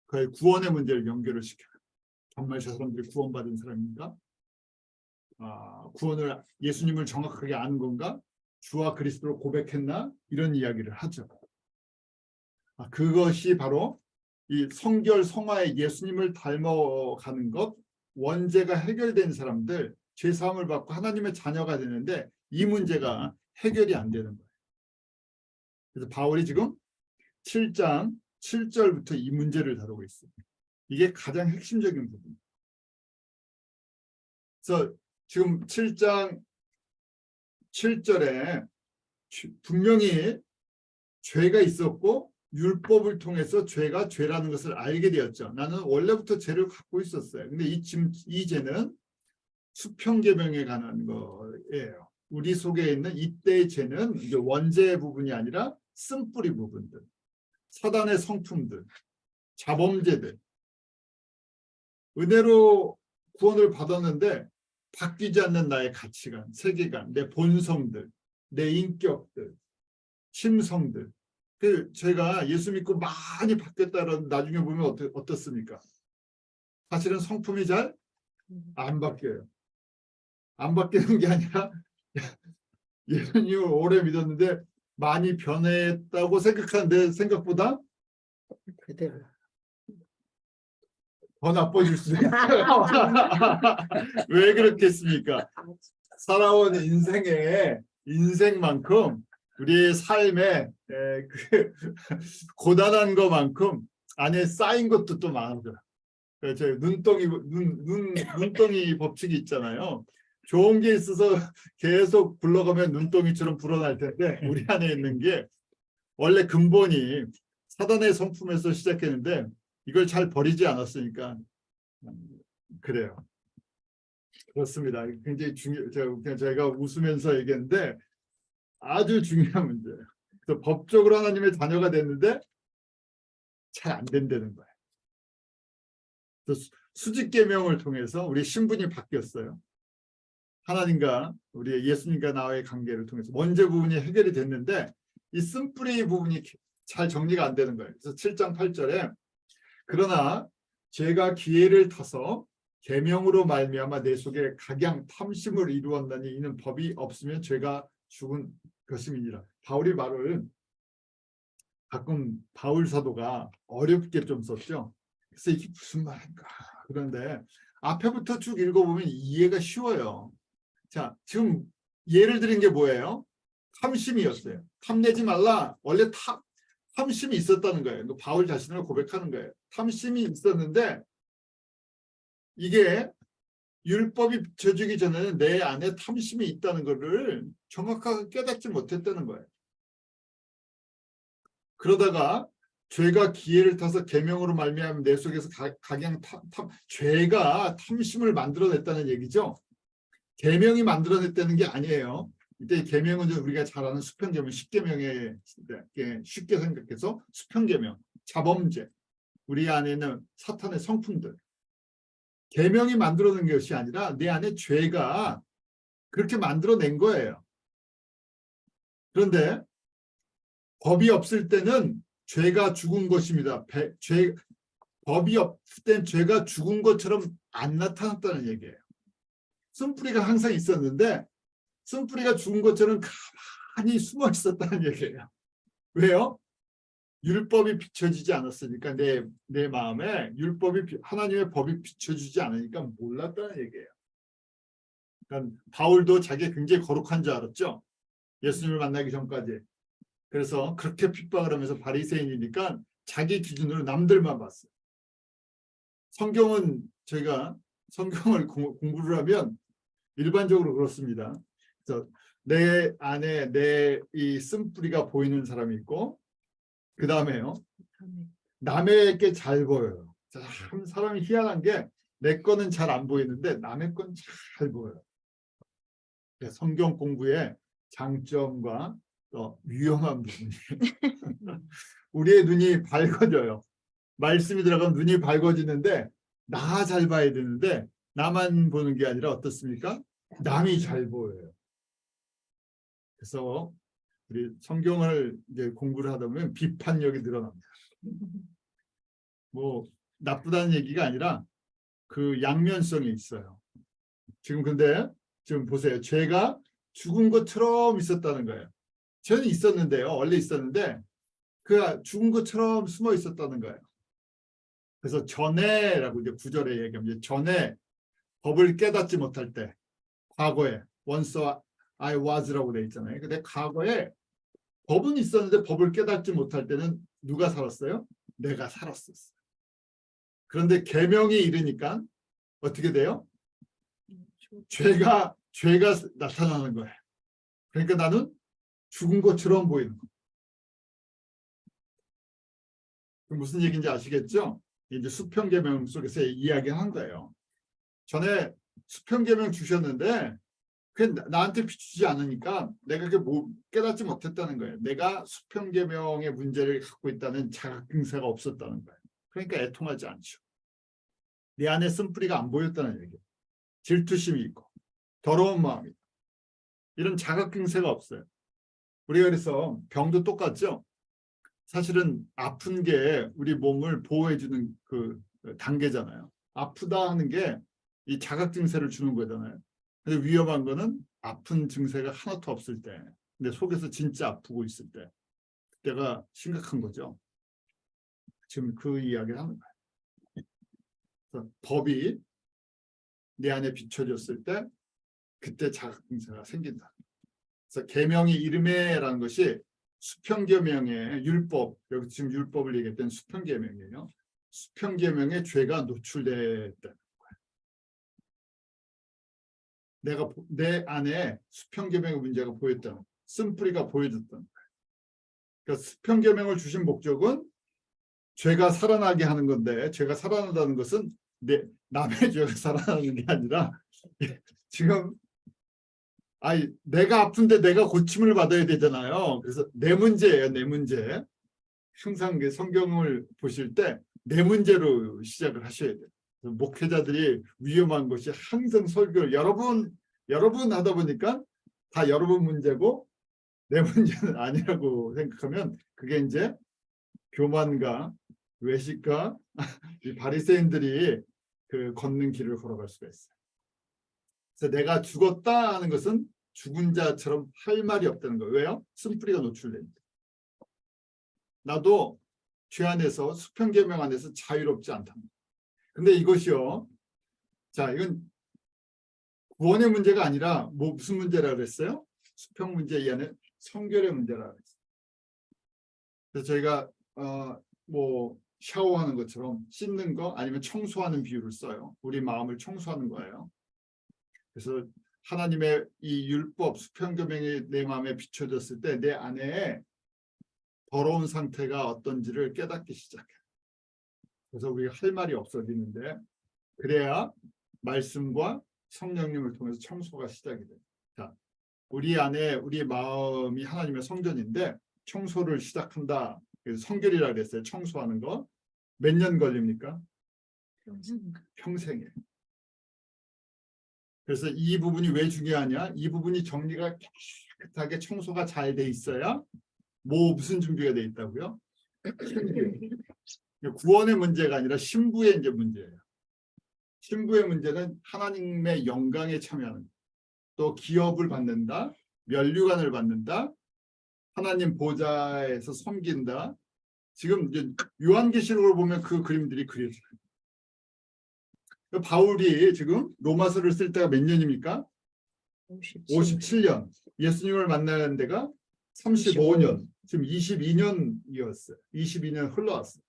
그의 구원의 문제를 연결을 시켜요. 정말 저 사람들이 구원받은 사람인가? 구원을, 예수님을 정확하게 아는 건가? 주와 그리스도를 고백했나? 이런 이야기를 하죠. 그것이 바로 이 성결 성화의 예수님을 닮아가는 것, 원죄가 해결된 사람들, 죄사함을 받고 하나님의 자녀가 되는데 이 문제가 해결이 안 되는 거예요. 그래서 바울이 지금 7장 7절부터 이 문제를 다루고 있습니다. 이게 가장 핵심적인 부분입니다. 그래서 지금 7장 7절에 분명히 죄가 있었고 율법을 통해서 죄가 죄라는 것을 알게 되었죠. 나는 원래부터 죄를 갖고 있었어요. 근데 이 죄는 수평계명에 관한 거예요. 우리 속에 있는 이때의 죄는 이제 원죄 부분이 아니라 쓴뿌리 부분들, 사단의 성품들, 자범죄들. 은혜로 구원을 받았는데 바뀌지 않는 나의 가치관, 세계관, 내 본성들, 내 인격들, 심성들. 제가 예수 믿고 많이 바뀌었다는 나중에 보면 어떻습니까? 사실은 성품이 잘 안 바뀌어요. 안 바뀌는 게 아니라 예수님을 오래 믿었는데 많이 변했다고 생각하는데 생각보다 그대로. 더 나빠질 수도 있어요. 왜 그렇겠습니까? 살아온 인생만큼 우리의 삶에 그 고단한 것만큼 안에 쌓인 것도 또 많아져요. 눈덩이 법칙이 있잖아요. 좋은 게 있어서 계속 굴러가면 눈덩이처럼 불어날 텐데 우리 안에 있는 게 원래 근본이 사단의 성품에서 시작했는데 이걸 잘 버리지 않았으니까 그래요. 그렇습니다. 굉장히 저희가 웃으면서 얘기했는데 아주 중요한 문제예요. 그래서 법적으로 하나님의 자녀가 됐는데 잘 안 된다는 거예요. 그래서 수직계명을 통해서 우리 신분이 바뀌었어요. 하나님과 우리 예수님과 나와의 관계를 통해서 원죄 부분이 해결이 됐는데 이 쓴뿌리 부분이 잘 정리가 안 되는 거예요. 그래서 7장 8절에 그러나 죄가 기회를 타서 계명으로 말미암아 내 속에 각양 탐심을 이루었나니 이는 법이 없으면 죄가 죽은 것임이니라. 바울이 말을 가끔 바울 사도가 어렵게 좀 썼죠. 그래서 이게 무슨 말인가. 그런데 앞에부터 쭉 읽어보면 이해가 쉬워요. 자, 지금 예를 드린 게 뭐예요? 탐심이었어요. 탐내지 말라. 원래 탐심이 있었다는 거예요. 바울 자신을 고백하는 거예요. 탐심이 있었는데 이게 율법이 비춰지기 전에는 내 안에 탐심이 있다는 것을 정확하게 깨닫지 못했다는 거예요. 그러다가 죄가 기회를 타서 계명으로 말미암아 내 속에서 각양 죄가 탐심을 만들어냈다는 얘기죠. 계명이 만들어냈다는 게 아니에요. 이때 계명은 우리가 잘 아는 수평계명, 10계명에 쉽게 생각해서 수평계명, 자범죄, 우리 안에 있는 사탄의 성품들. 계명이 만들어낸 것이 아니라 내 안에 죄가 그렇게 만들어낸 거예요. 그런데 법이 없을 때는 죄가 죽은 것입니다. 법이 없을 땐 죄가 죽은 것처럼 안 나타났다는 얘기예요. 쓴뿌리가 항상 있었는데 쓴뿌리가 죽은 것처럼 가만히 숨어 있었다는 얘기예요. 왜요? 율법이 비춰지지 않았으니까 내 마음에 하나님의 법이 비춰주지 않으니까 몰랐다는 얘기예요. 그러니까 바울도 자기가 굉장히 거룩한 줄 알았죠. 예수님을 만나기 전까지. 그래서 그렇게 핍박을 하면서 바리새인이니까 자기 기준으로 남들만 봤어요. 성경은 저희가 성경을 공부를 하면 일반적으로 그렇습니다. 그래서 내 안에 내 이 쓴뿌리가 보이는 사람이 있고 그 다음에요. 남에게 잘 보여요. 참 사람이 희한한 게 내 거는 잘 안 보이는데 남의 건 잘 보여요. 성경 공부의 장점과 또 위험한 부분이 우리의 눈이 밝아져요. 말씀이 들어가면 눈이 밝아지는데 나 잘 봐야 되는데 나만 보는 게 아니라 어떻습니까? 남이 잘 보여요. 그래서 우리 성경을 이제 공부를 하다 보면 비판력이 늘어납니다. 뭐 나쁘다는 얘기가 아니라 그 양면성이 있어요. 근데 지금 보세요. 죄가 죽은 것처럼 있었다는 거예요. 죄는 있었는데요. 원래 있었는데 그 죽은 것처럼 숨어 있었다는 거예요. 그래서 전에라고 이제 9절에 얘기합니다. 전에 법을 깨닫지 못할 때 과거에 once I was라고 돼 있잖아요. 근데 과거에 법은 있었는데 법을 깨닫지 못할 때는 누가 살았어요? 내가 살았었어요. 그런데 계명이 이르니까 어떻게 돼요? 죄가 나타나는 거예요. 그러니까 나는 죽은 것처럼 보이는 거예요. 무슨 얘기인지 아시겠죠? 이제 수평계명 속에서 이야기한 거예요. 전에 수평계명 주셨는데 그게 나한테 비추지 않으니까 내가 그게 깨닫지 못했다는 거예요. 내가 수평계명의 문제를 갖고 있다는 자각증세가 없었다는 거예요. 그러니까 애통하지 않죠. 내 안에 쓴뿌리가 안 보였다는 얘기예요. 질투심이 있고 더러운 마음이 이런 자각증세가 없어요. 우리가 그래서 병도 똑같죠. 사실은 아픈 게 우리 몸을 보호해주는 그 단계잖아요. 아프다 하는 게 이 자각증세를 주는 거잖아요. 근데 위험한 거는 아픈 증세가 하나도 없을 때, 근데 속에서 진짜 아프고 있을 때, 그때가 심각한 거죠. 지금 그 이야기를 하는 거예요. 그래서 법이 내 안에 비춰졌을 때, 그때 자각증세가 생긴다. 그래서 계명이 이름에라는 것이 수평계명의 율법, 여기 지금 율법을 얘기했던 수평계명이에요. 수평계명의 죄가 노출됐다. 내 안에 수평계명의 문제가 보였다는 거예요. 쓴뿌리가 보여줬다는 거예요. 그러니까 수평계명을 주신 목적은 죄가 살아나게 하는 건데 죄가 살아난다는 것은 남의 죄가 살아나는 게 아니라 지금 내가 아픈데 내가 고침을 받아야 되잖아요. 그래서 내 문제예요. 내 문제. 항상 성경을 보실 때 내 문제로 시작을 하셔야 돼요. 목회자들이 위험한 것이 항상 설교를 여러 번 하다 보니까 다 여러분 문제고 내 문제는 아니라고 생각하면 그게 이제 교만과 외식과 이 바리새인들이 그 걷는 길을 걸어갈 수가 있어요. 그래서 내가 죽었다 하는 것은 죽은 자처럼 할 말이 없다는 거예요. 왜요? 쓴뿌리가 노출됩니다. 나도 죄 안에서 수평계명 안에서 자유롭지 않답니다. 근데 이것이요. 자, 이건 구원의 문제가 아니라 무슨 문제라고 그랬어요? 수평 문제 이 안에 성결의 문제라고 그랬어요. 그래서 저희가 뭐 샤워하는 것처럼 씻는 거 아니면 청소하는 비유를 써요. 우리 마음을 청소하는 거예요. 그래서 하나님의 이 율법 수평계명이 내 마음에 비춰졌을 때 내 안에 더러운 상태가 어떤지를 깨닫기 시작해요. 그래서 우리가 할 말이 없어지는데 그래야 말씀과 성령님을 통해서 청소가 시작이 돼요. 자, 우리 안에 우리 마음이 하나님의 성전인데 청소를 시작한다. 그래서 성결이라고 그랬어요. 청소하는 거. 몇 년 걸립니까? 평생이에요. 그래서 이 부분이 왜 중요하냐? 이 부분이 정리가 깨끗하게 청소가 잘 돼 있어야 무슨 준비가 돼 있다고요? 구원의 문제가 아니라 신부의 이제 문제예요. 신부의 문제는 하나님의 영광에 참여하는, 또 기업을 받는다, 면류관을 받는다, 하나님 보좌에서 섬긴다. 지금 이제 요한계시록을 보면 그 그림들이 그려져요. 바울이 지금 로마서를 쓸 때가 몇 년입니까? 57년. 예수님을 만나는 데가 35년. 지금 22년이었어요. 22년 흘러왔어요.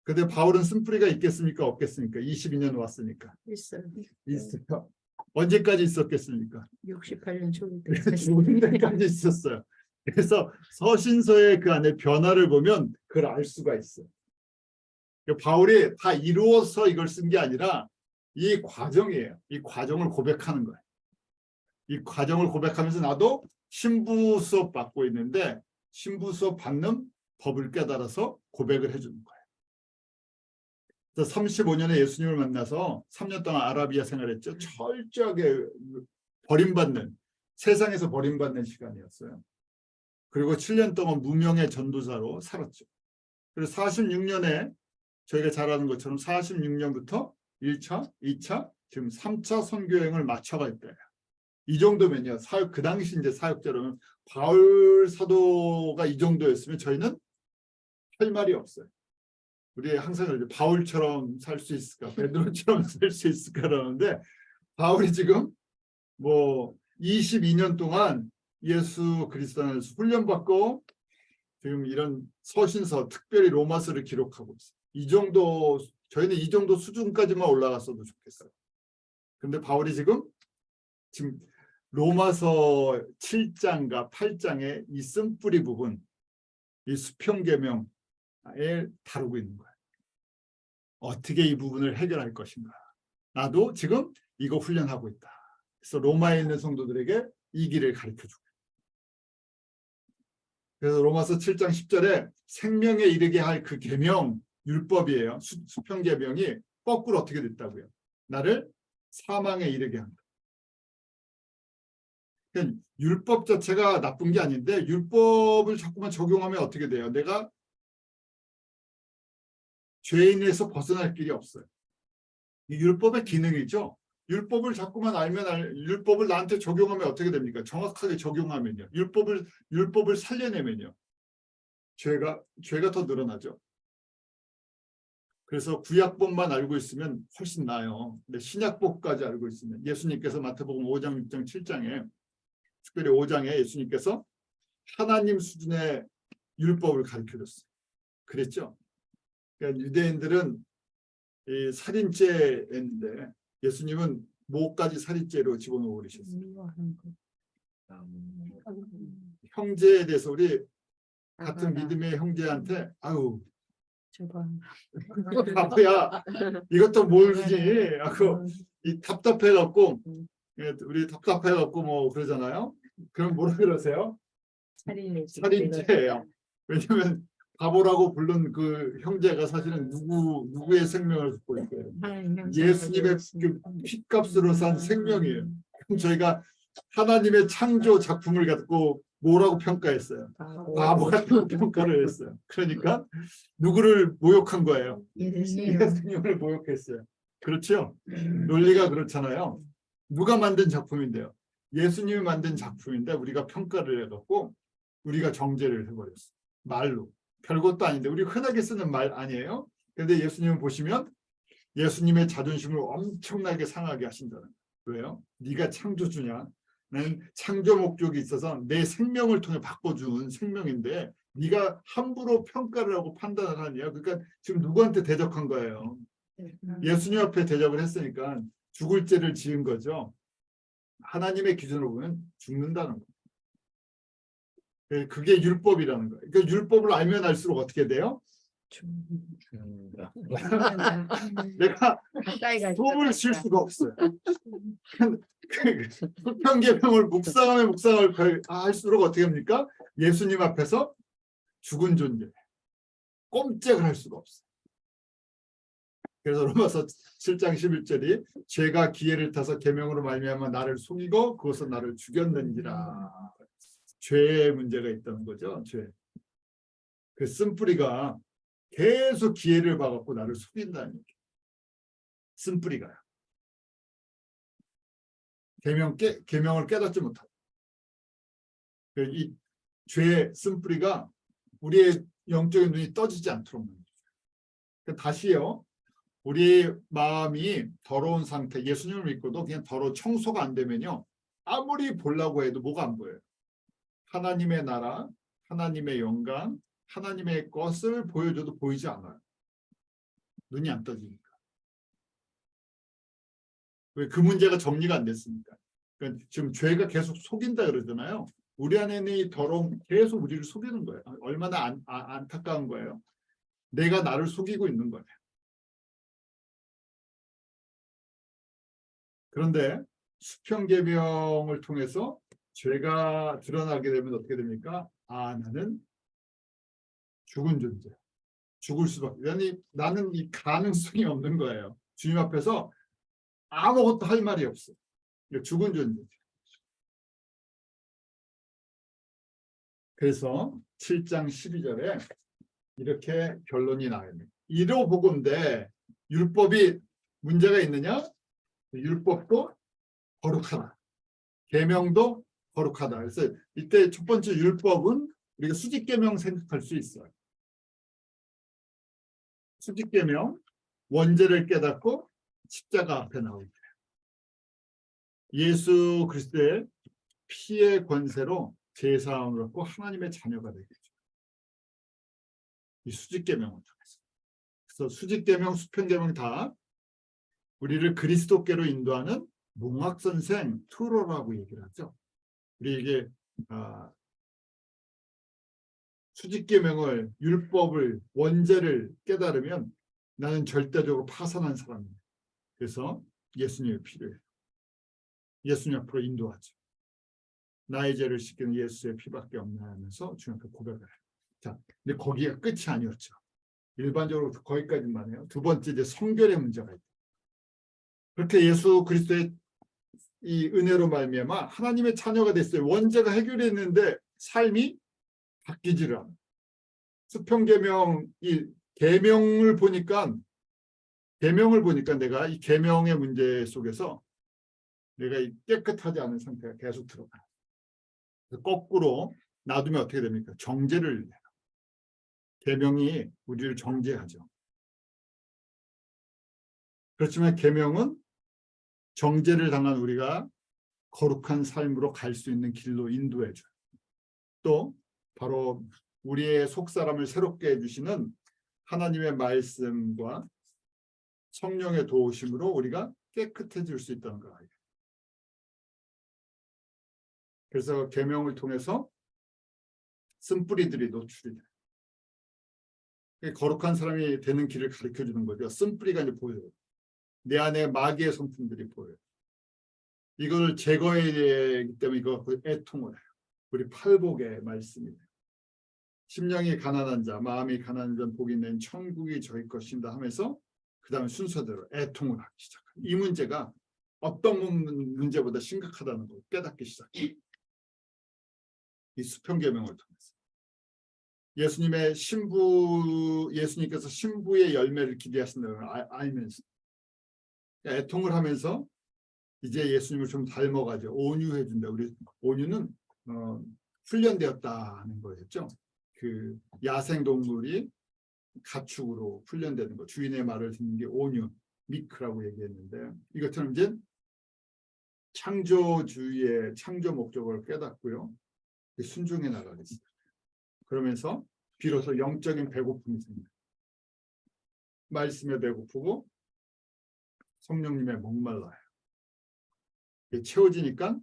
근데 바울은 쓴뿌리가 있겠습니까? 없겠습니까? 22년 왔으니까. 있어요. 있어요. 언제까지 있었겠습니까? 68년 죽을 때까지 있었어요. 그래서 서신서의 그 안에 변화를 보면 그걸 알 수가 있어요. 바울이 다 이루어서 이걸 쓴 게 아니라 이 과정이에요. 이 과정을 고백하는 거예요. 이 과정을 고백하면서 나도 신부 수업 받고 있는데 신부 수업 받는 법을 깨달아서 고백을 해주는 거예요. 그래서 35년에 예수님을 만나서 3년 동안 아라비아 생활했죠. 철저하게 버림받는, 세상에서 버림받는 시간이었어요. 그리고 7년 동안 무명의 전도사로 살았죠. 그리고 46년에 저희가 잘 아는 것처럼 46년부터 1차, 2차, 지금 3차 선교여행을 마쳐갈 때예요. 이 정도면요. 사역, 그 당시 이제 사역자로는 바울 사도가 이 정도였으면 저희는 할 말이 없어요. 우리 항상 바울처럼 살 수 있을까, 베드로처럼 살 수 있을까 그러는데 바울이 지금 22년 동안 예수 그리스도 안에서 훈련받고 지금 이런 서신서, 특별히 로마서를 기록하고 있어요. 이 정도, 저희는 이 정도 수준까지만 올라갔어도 좋겠어요. 근데 바울이 지금 로마서 7장과 8장의 이 쓴뿌리 부분, 이 수평계명에 다루고 있는 거예요. 어떻게 이 부분을 해결할 것인가. 나도 지금 이거 훈련하고 있다. 그래서 로마에 있는 성도들에게 이 길을 가르쳐주고. 그래서 로마서 7장 10절에 생명에 이르게 할 그 계명, 율법이에요. 수평계명이 거꾸로 어떻게 됐다고요? 나를 사망에 이르게 한다. 그러니까 율법 자체가 나쁜 게 아닌데 율법을 자꾸만 적용하면 어떻게 돼요? 내가 죄인에서 벗어날 길이 없어요. 이 율법의 기능이죠. 율법을 자꾸만 알면 율법을 나한테 적용하면 어떻게 됩니까? 정확하게 적용하면요. 율법을 살려내면요. 죄가 더 늘어나죠. 그래서 구약법만 알고 있으면 훨씬 나아요. 근데 신약법까지 알고 있으면 예수님께서 마태복음 5장, 6장, 7장에 특별히 5장에 예수님께서 하나님 수준의 율법을 가르쳐줬어요. 그랬죠. 그러니까 유대인들은 이 살인죄인데 예수님은 뭐까지 살인죄로 집어넣어 버리셨어요. 형제에 대해서 우리 같은 믿음의 형제한테 아유 바보야 이것도 모르지 하고 이 답답해갖고 우리 답답해갖고 그러잖아요. 그럼 뭐라 그러세요? 살인죄예요. 왜냐면 바보라고 부른 그 형제가 사실은 누구의 생명을 갖고 있어요? 예수님의 그 핏값으로 산 생명이에요. 그럼 저희가 하나님의 창조 작품을 갖고 뭐라고 평가했어요? 바보 같은 평가를 했어요. 그러니까 누구를 모욕한 거예요? 예수님을 모욕했어요. 그렇죠? 논리가 그렇잖아요. 누가 만든 작품인데요? 예수님이 만든 작품인데 우리가 평가를 해갖고 우리가 정죄를 해버렸어요. 말로. 별것도 아닌데 우리 흔하게 쓰는 말 아니에요? 그런데 예수님을 보시면 예수님의 자존심을 엄청나게 상하게 하신다는 거예요. 왜요? 네가 창조주냐? 나는 창조 목적이 있어서 내 생명을 통해 바꿔준 생명인데 네가 함부로 평가를 하고 판단을 하냐? 그러니까 지금 누구한테 대적한 거예요? 예수님 앞에 대적을 했으니까 죽을 죄를 지은 거죠. 하나님의 기준으로 보면 죽는다는 거예요. 그게 율법이라는 거예요. 그러니까 율법을 알면 알수록 어떻게 돼요? 내가 숨을 쉴 수가 없어요. 수평계명을 묵상을 할수록 어떻게 합니까? 예수님 앞에서 죽은 존재. 꼼짝을 할 수가 없어요. 그래서 로마서 7장 11절이 죄가 기회를 타서 계명으로 말미암아 나를 속이고 그것은 나를 죽였는지라. 죄의 문제가 있다는 거죠. 죄. 그 쓴뿌리가 계속 기회를 봐갖고 나를 속인다는 얘기. 쓴뿌리가요. 계명을 깨닫지 못하고. 이 죄의 쓴뿌리가 우리의 영적인 눈이 떠지지 않도록. 다시요. 우리 마음이 더러운 상태, 예수님을 믿고도 그냥 청소가 안 되면요. 아무리 보려고 해도 뭐가 안 보여요. 하나님의 나라, 하나님의 영광, 하나님의 것을 보여줘도 보이지 않아요. 눈이 안 떠지니까. 왜? 그 문제가 정리가 안 됐으니까. 그러니까 지금 죄가 계속 속인다 그러잖아요. 우리 안에 있는 이 더러움 계속 우리를 속이는 거예요. 얼마나 안타까운 거예요. 내가 나를 속이고 있는 거예요. 그런데 수평계명을 통해서 죄가 드러나게 되면 어떻게 됩니까? 나는 죽은 존재. 죽을 수밖에. 나는 이 가능성이 없는 거예요. 주님 앞에서 아무것도 할 말이 없어. 죽은 존재. 그래서 7장 12절에 이렇게 결론이 나와요. 이로 보건대 율법이 문제가 있느냐? 율법도 거룩하다. 계명도 거룩하다. 그래서 이때 첫 번째 율법은 우리가 수직계명 생각할 수 있어요. 수직계명, 원죄를 깨닫고 십자가 앞에 나오게 돼요. 예수 그리스도의 피의 권세로 제사함을 얻고 하나님의 자녀가 되겠죠. 이 수직계명을 통해서. 그래서 수직계명, 수평계명 다 우리를 그리스도께로 인도하는 몽학선생 투로라고 얘기를 하죠. 우리 이게 수직계명을, 율법을, 원죄를 깨달으면 나는 절대적으로 파산한 사람입니다. 그래서 예수님이 필요해요. 예수님 앞으로 인도하죠. 나의 죄를 씻기는 예수의 피밖에 없나 하면서 주님 앞에 고백을 해요. 자, 근데 거기가 끝이 아니었죠. 일반적으로 거기까지만 해요. 두 번째 이제 성결의 문제가 있다. 그렇게 예수 그리스도의 이 은혜로 말미암아 하나님의 자녀가 됐어요. 원죄가 해결했는데 삶이 바뀌지를 않아요. 수평계명, 이 계명을 보니까 내가 이 계명의 문제 속에서 내가 이 깨끗하지 않은 상태가 계속 들어가요. 거꾸로 놔두면 어떻게 됩니까? 정죄를 해요. 계명이 우리를 정죄하죠. 그렇지만 계명은 정죄를 당한 우리가 거룩한 삶으로 갈 수 있는 길로 인도해줘요. 또 바로 우리의 속사람을 새롭게 해주시는 하나님의 말씀과 성령의 도우심으로 우리가 깨끗해질 수 있다는 거예요. 그래서 계명을 통해서 쓴뿌리들이 노출이 돼요. 거룩한 사람이 되는 길을 가르쳐주는 거죠. 쓴뿌리가 이제 보여요. 내 안에 마귀의 성품들이 보여요. 이걸 제거해야 되기 때문에 이거 애통을 해요. 우리 팔복의 말씀이에요. 심령이 가난한 자, 마음이 가난한 자 복이 있는 천국이 저희 것인다 하면서 그 다음에 순서대로 애통을 하기 시작해요. 이 문제가 어떤 문제보다 심각하다는 걸 깨닫기 시작해요. 이 수평계명을 통해서. 예수님께서 신부의 열매를 기대하신다는 걸 알면서 애통을 하면서 이제 예수님을 좀 닮아가죠. 온유해준다. 우리 온유는 훈련되었다는 거였죠. 그 야생동물이 가축으로 훈련되는 거. 주인의 말을 듣는 게 온유, 미크라고 얘기했는데 이것처럼 이제 창조주의의 창조 목적을 깨닫고요. 순종해 나가겠습니다. 그러면서 비로소 영적인 배고픔이 생겨요. 말씀에 배고프고 성령님의 목말라요. 채워지니까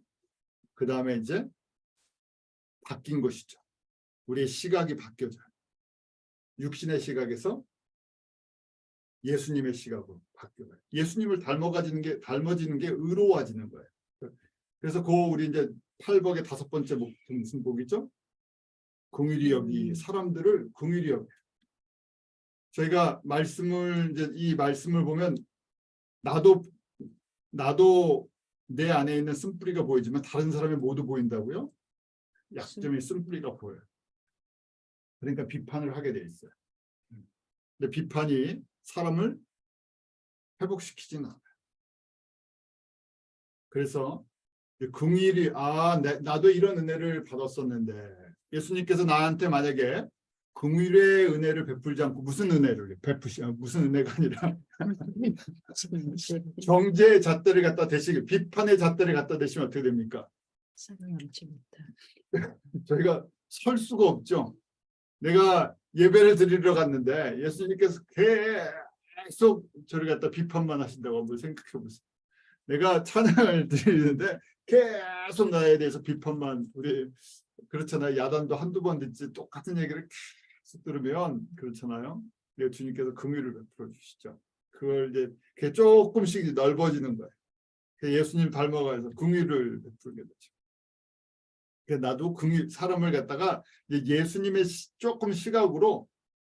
그 다음에 이제 바뀐 것이죠. 우리의 시각이 바뀌어져요. 육신의 시각에서 예수님의 시각으로 바뀌어요. 예수님을 닮아지는 게 의로워지는 거예요. 그래서 우리 이제 팔복의 5번째 목표 무슨 복이죠? 긍휼히 여기 사람들을 긍휼히 여기. 저희가 말씀을 이제 이 말씀을 보면 나도 내 안에 있는 쓴뿌리가 보이지만 다른 사람이 모두 보인다고요? 약점이 쓴뿌리가 보여요. 그러니까 비판을 하게 돼 있어요. 근데 비판이 사람을 회복시키지는 않아요. 그래서 긍휼이 나도 이런 은혜를 받았었는데 예수님께서 나한테 만약에 긍휼의 은혜를 베풀지 않고 무슨 은혜를 무슨 은혜가 아니라 정죄의 잣대를 갖다 대시고 비판의 잣대를 갖다 대시면 어떻게 됩니까? 살아남지 못해. 저희가 설 수가 없죠. 내가 예배를 드리러 갔는데 예수님께서 계속 저를 갖다 비판만 하신다고 한번 생각해 보세요. 내가 찬양을 드리는데 계속 나에 대해서 비판만 우리 그렇잖아요. 야단도 한두 번 듣지 똑같은 얘기를 계속 들으면 그렇잖아요. 주님께서 긍휼을 베풀어 주시죠. 그걸 이제 그게 조금씩 넓어지는 거예요. 예수님 닮아가서 긍휼을 베풀게 되죠. 나도 사람을 갖다가 예수님의 조금 시각으로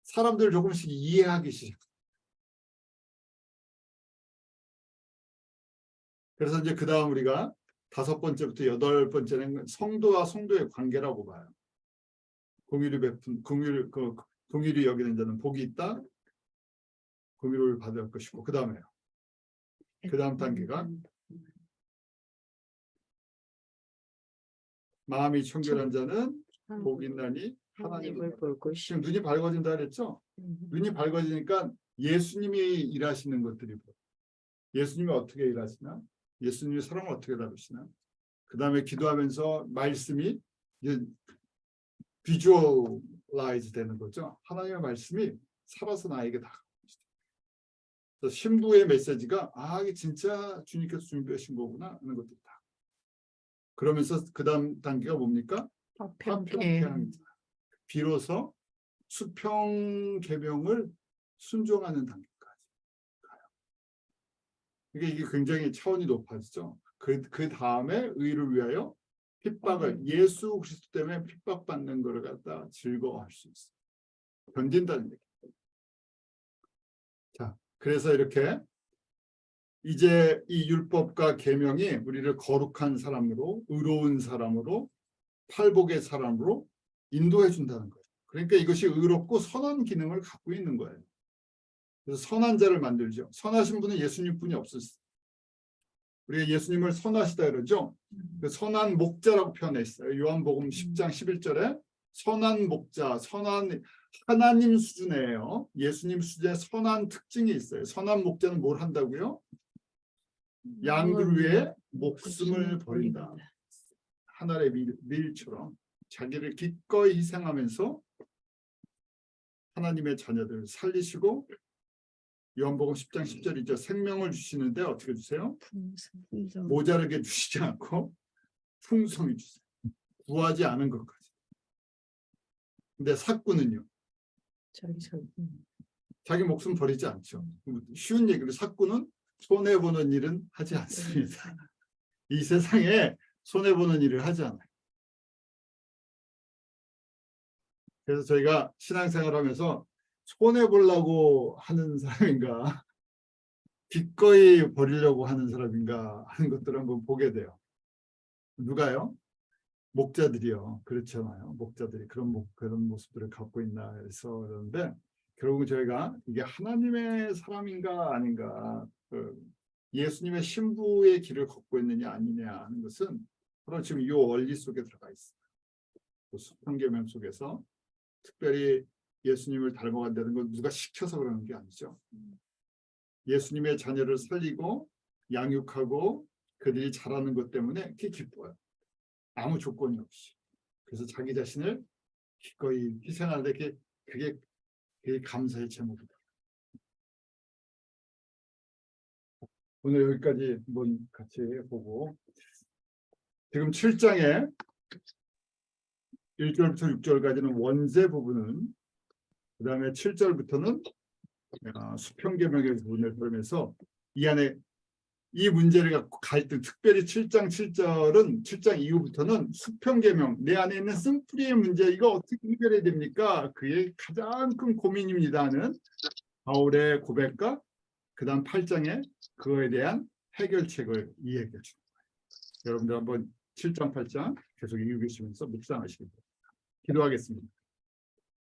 사람들을 조금씩 이해하기 시작. 그래서 이제 그 다음 우리가 5번째부터 8번째는 성도와 성도의 관계라고 봐요. 긍휼이 여기는 자는 복이 있다. 긍휼을 받을 것이고 그 다음에요. 그 다음 단계가 마음이 청결한 자는 복이 있나니 하나님을 볼 것이요. 지금 눈이 밝아진다 그랬죠? 눈이 밝아지니까 예수님이 일하시는 것들이 보여요. 예수님이 어떻게 일하시나? 예수님이 사람을 어떻게 다루시나? 그 다음에 기도하면서 말씀이 비주얼라이즈 되는 거죠. 하나님의 말씀이 살아서 나에게 다가오고 있어요. 신부의 메시지가 이게 진짜 주님께서 준비하신 거구나 하는 것들이 다. 그러면서 그 다음 단계가 뭡니까? 화평케하는 자. 비로소 수평 계명을 순종하는 단계까지 가요. 이게 굉장히 차원이 높아지죠. 그 다음에 의를 위하여 핍박을 예수 그리스도 때문에 핍박받는 것을 갖다 즐거워할 수 있어요. 견딘다는 얘기. 자, 그래서 이렇게 이제 이 율법과 계명이 우리를 거룩한 사람으로 의로운 사람으로 팔복의 사람으로 인도해 준다는 거예요. 그러니까 이것이 의롭고 선한 기능을 갖고 있는 거예요. 그래서 선한 자를 만들죠. 선하신 분은 예수님뿐이 없었어요. 우리가 예수님을 선하시다 그러죠. 그 선한 목자라고 표현했어요. 요한복음 10장 11절에 선한 목자, 선한 하나님 수준이에요. 예수님 수준의 선한 특징이 있어요. 선한 목자는 뭘 한다고요? 양들 위해 목숨을 버린다. 하늘의 밀처럼 자기를 기꺼이 희생하면서 하나님의 자녀들을 살리시고 요한복음 10장 10절이죠. 생명을 주시는데 어떻게 주세요? 모자르게 주시지 않고 풍성히 주세요. 구하지 않은 것까지. 근데 삭구는요? 자기 목숨 버리지 않죠. 쉬운 얘기로 삭구는 손해보는 일은 하지 않습니다. 이 세상에 손해보는 일을 하지 않아요. 그래서 저희가 신앙생활을 하면서 손해보려고 하는 사람인가 기꺼이 버리려고 하는 사람인가 하는 것들을 한번 보게 돼요. 누가요? 목자들이요. 그렇잖아요. 목자들이 그런 모습들을 갖고 있나 해서 그러는데 결국은 저희가 이게 하나님의 사람인가 아닌가 예수님의 신부의 길을 걷고 있느냐 아니냐 하는 것은 바로 지금 이 원리 속에 들어가 있어요. 수평계명 속에서 특별히 예수님을 닮아간다는 건 누가 시켜서 그러는 게 아니죠. 예수님의 자녀를 살리고 양육하고 그들이 자라는 것 때문에 그게 기뻐요. 아무 조건이 없이. 그래서 자기 자신을 기꺼이 희생하는데 그게 감사의 제목이다. 오늘 여기까지 한번 같이 보고 지금 7장에 1절부터 6절까지는 원죄 부분은 그 다음에 7절부터는 수평계명의 부분을 보면서 이 안에 이 문제를 갖고 갈등, 특별히 7장 7절은 7장 이후부터는 수평계명, 내 안에 있는 쓴뿌리의 문제, 이거 어떻게 해결해야 됩니까? 그게 가장 큰 고민입니다는 바울의 고백과 그 다음 8장에 그거에 대한 해결책을 이야기해 줍니다. 여러분들 한번 7장 8장 계속 읽으시면서 묵상하시기 바랍니다. 기도하겠습니다.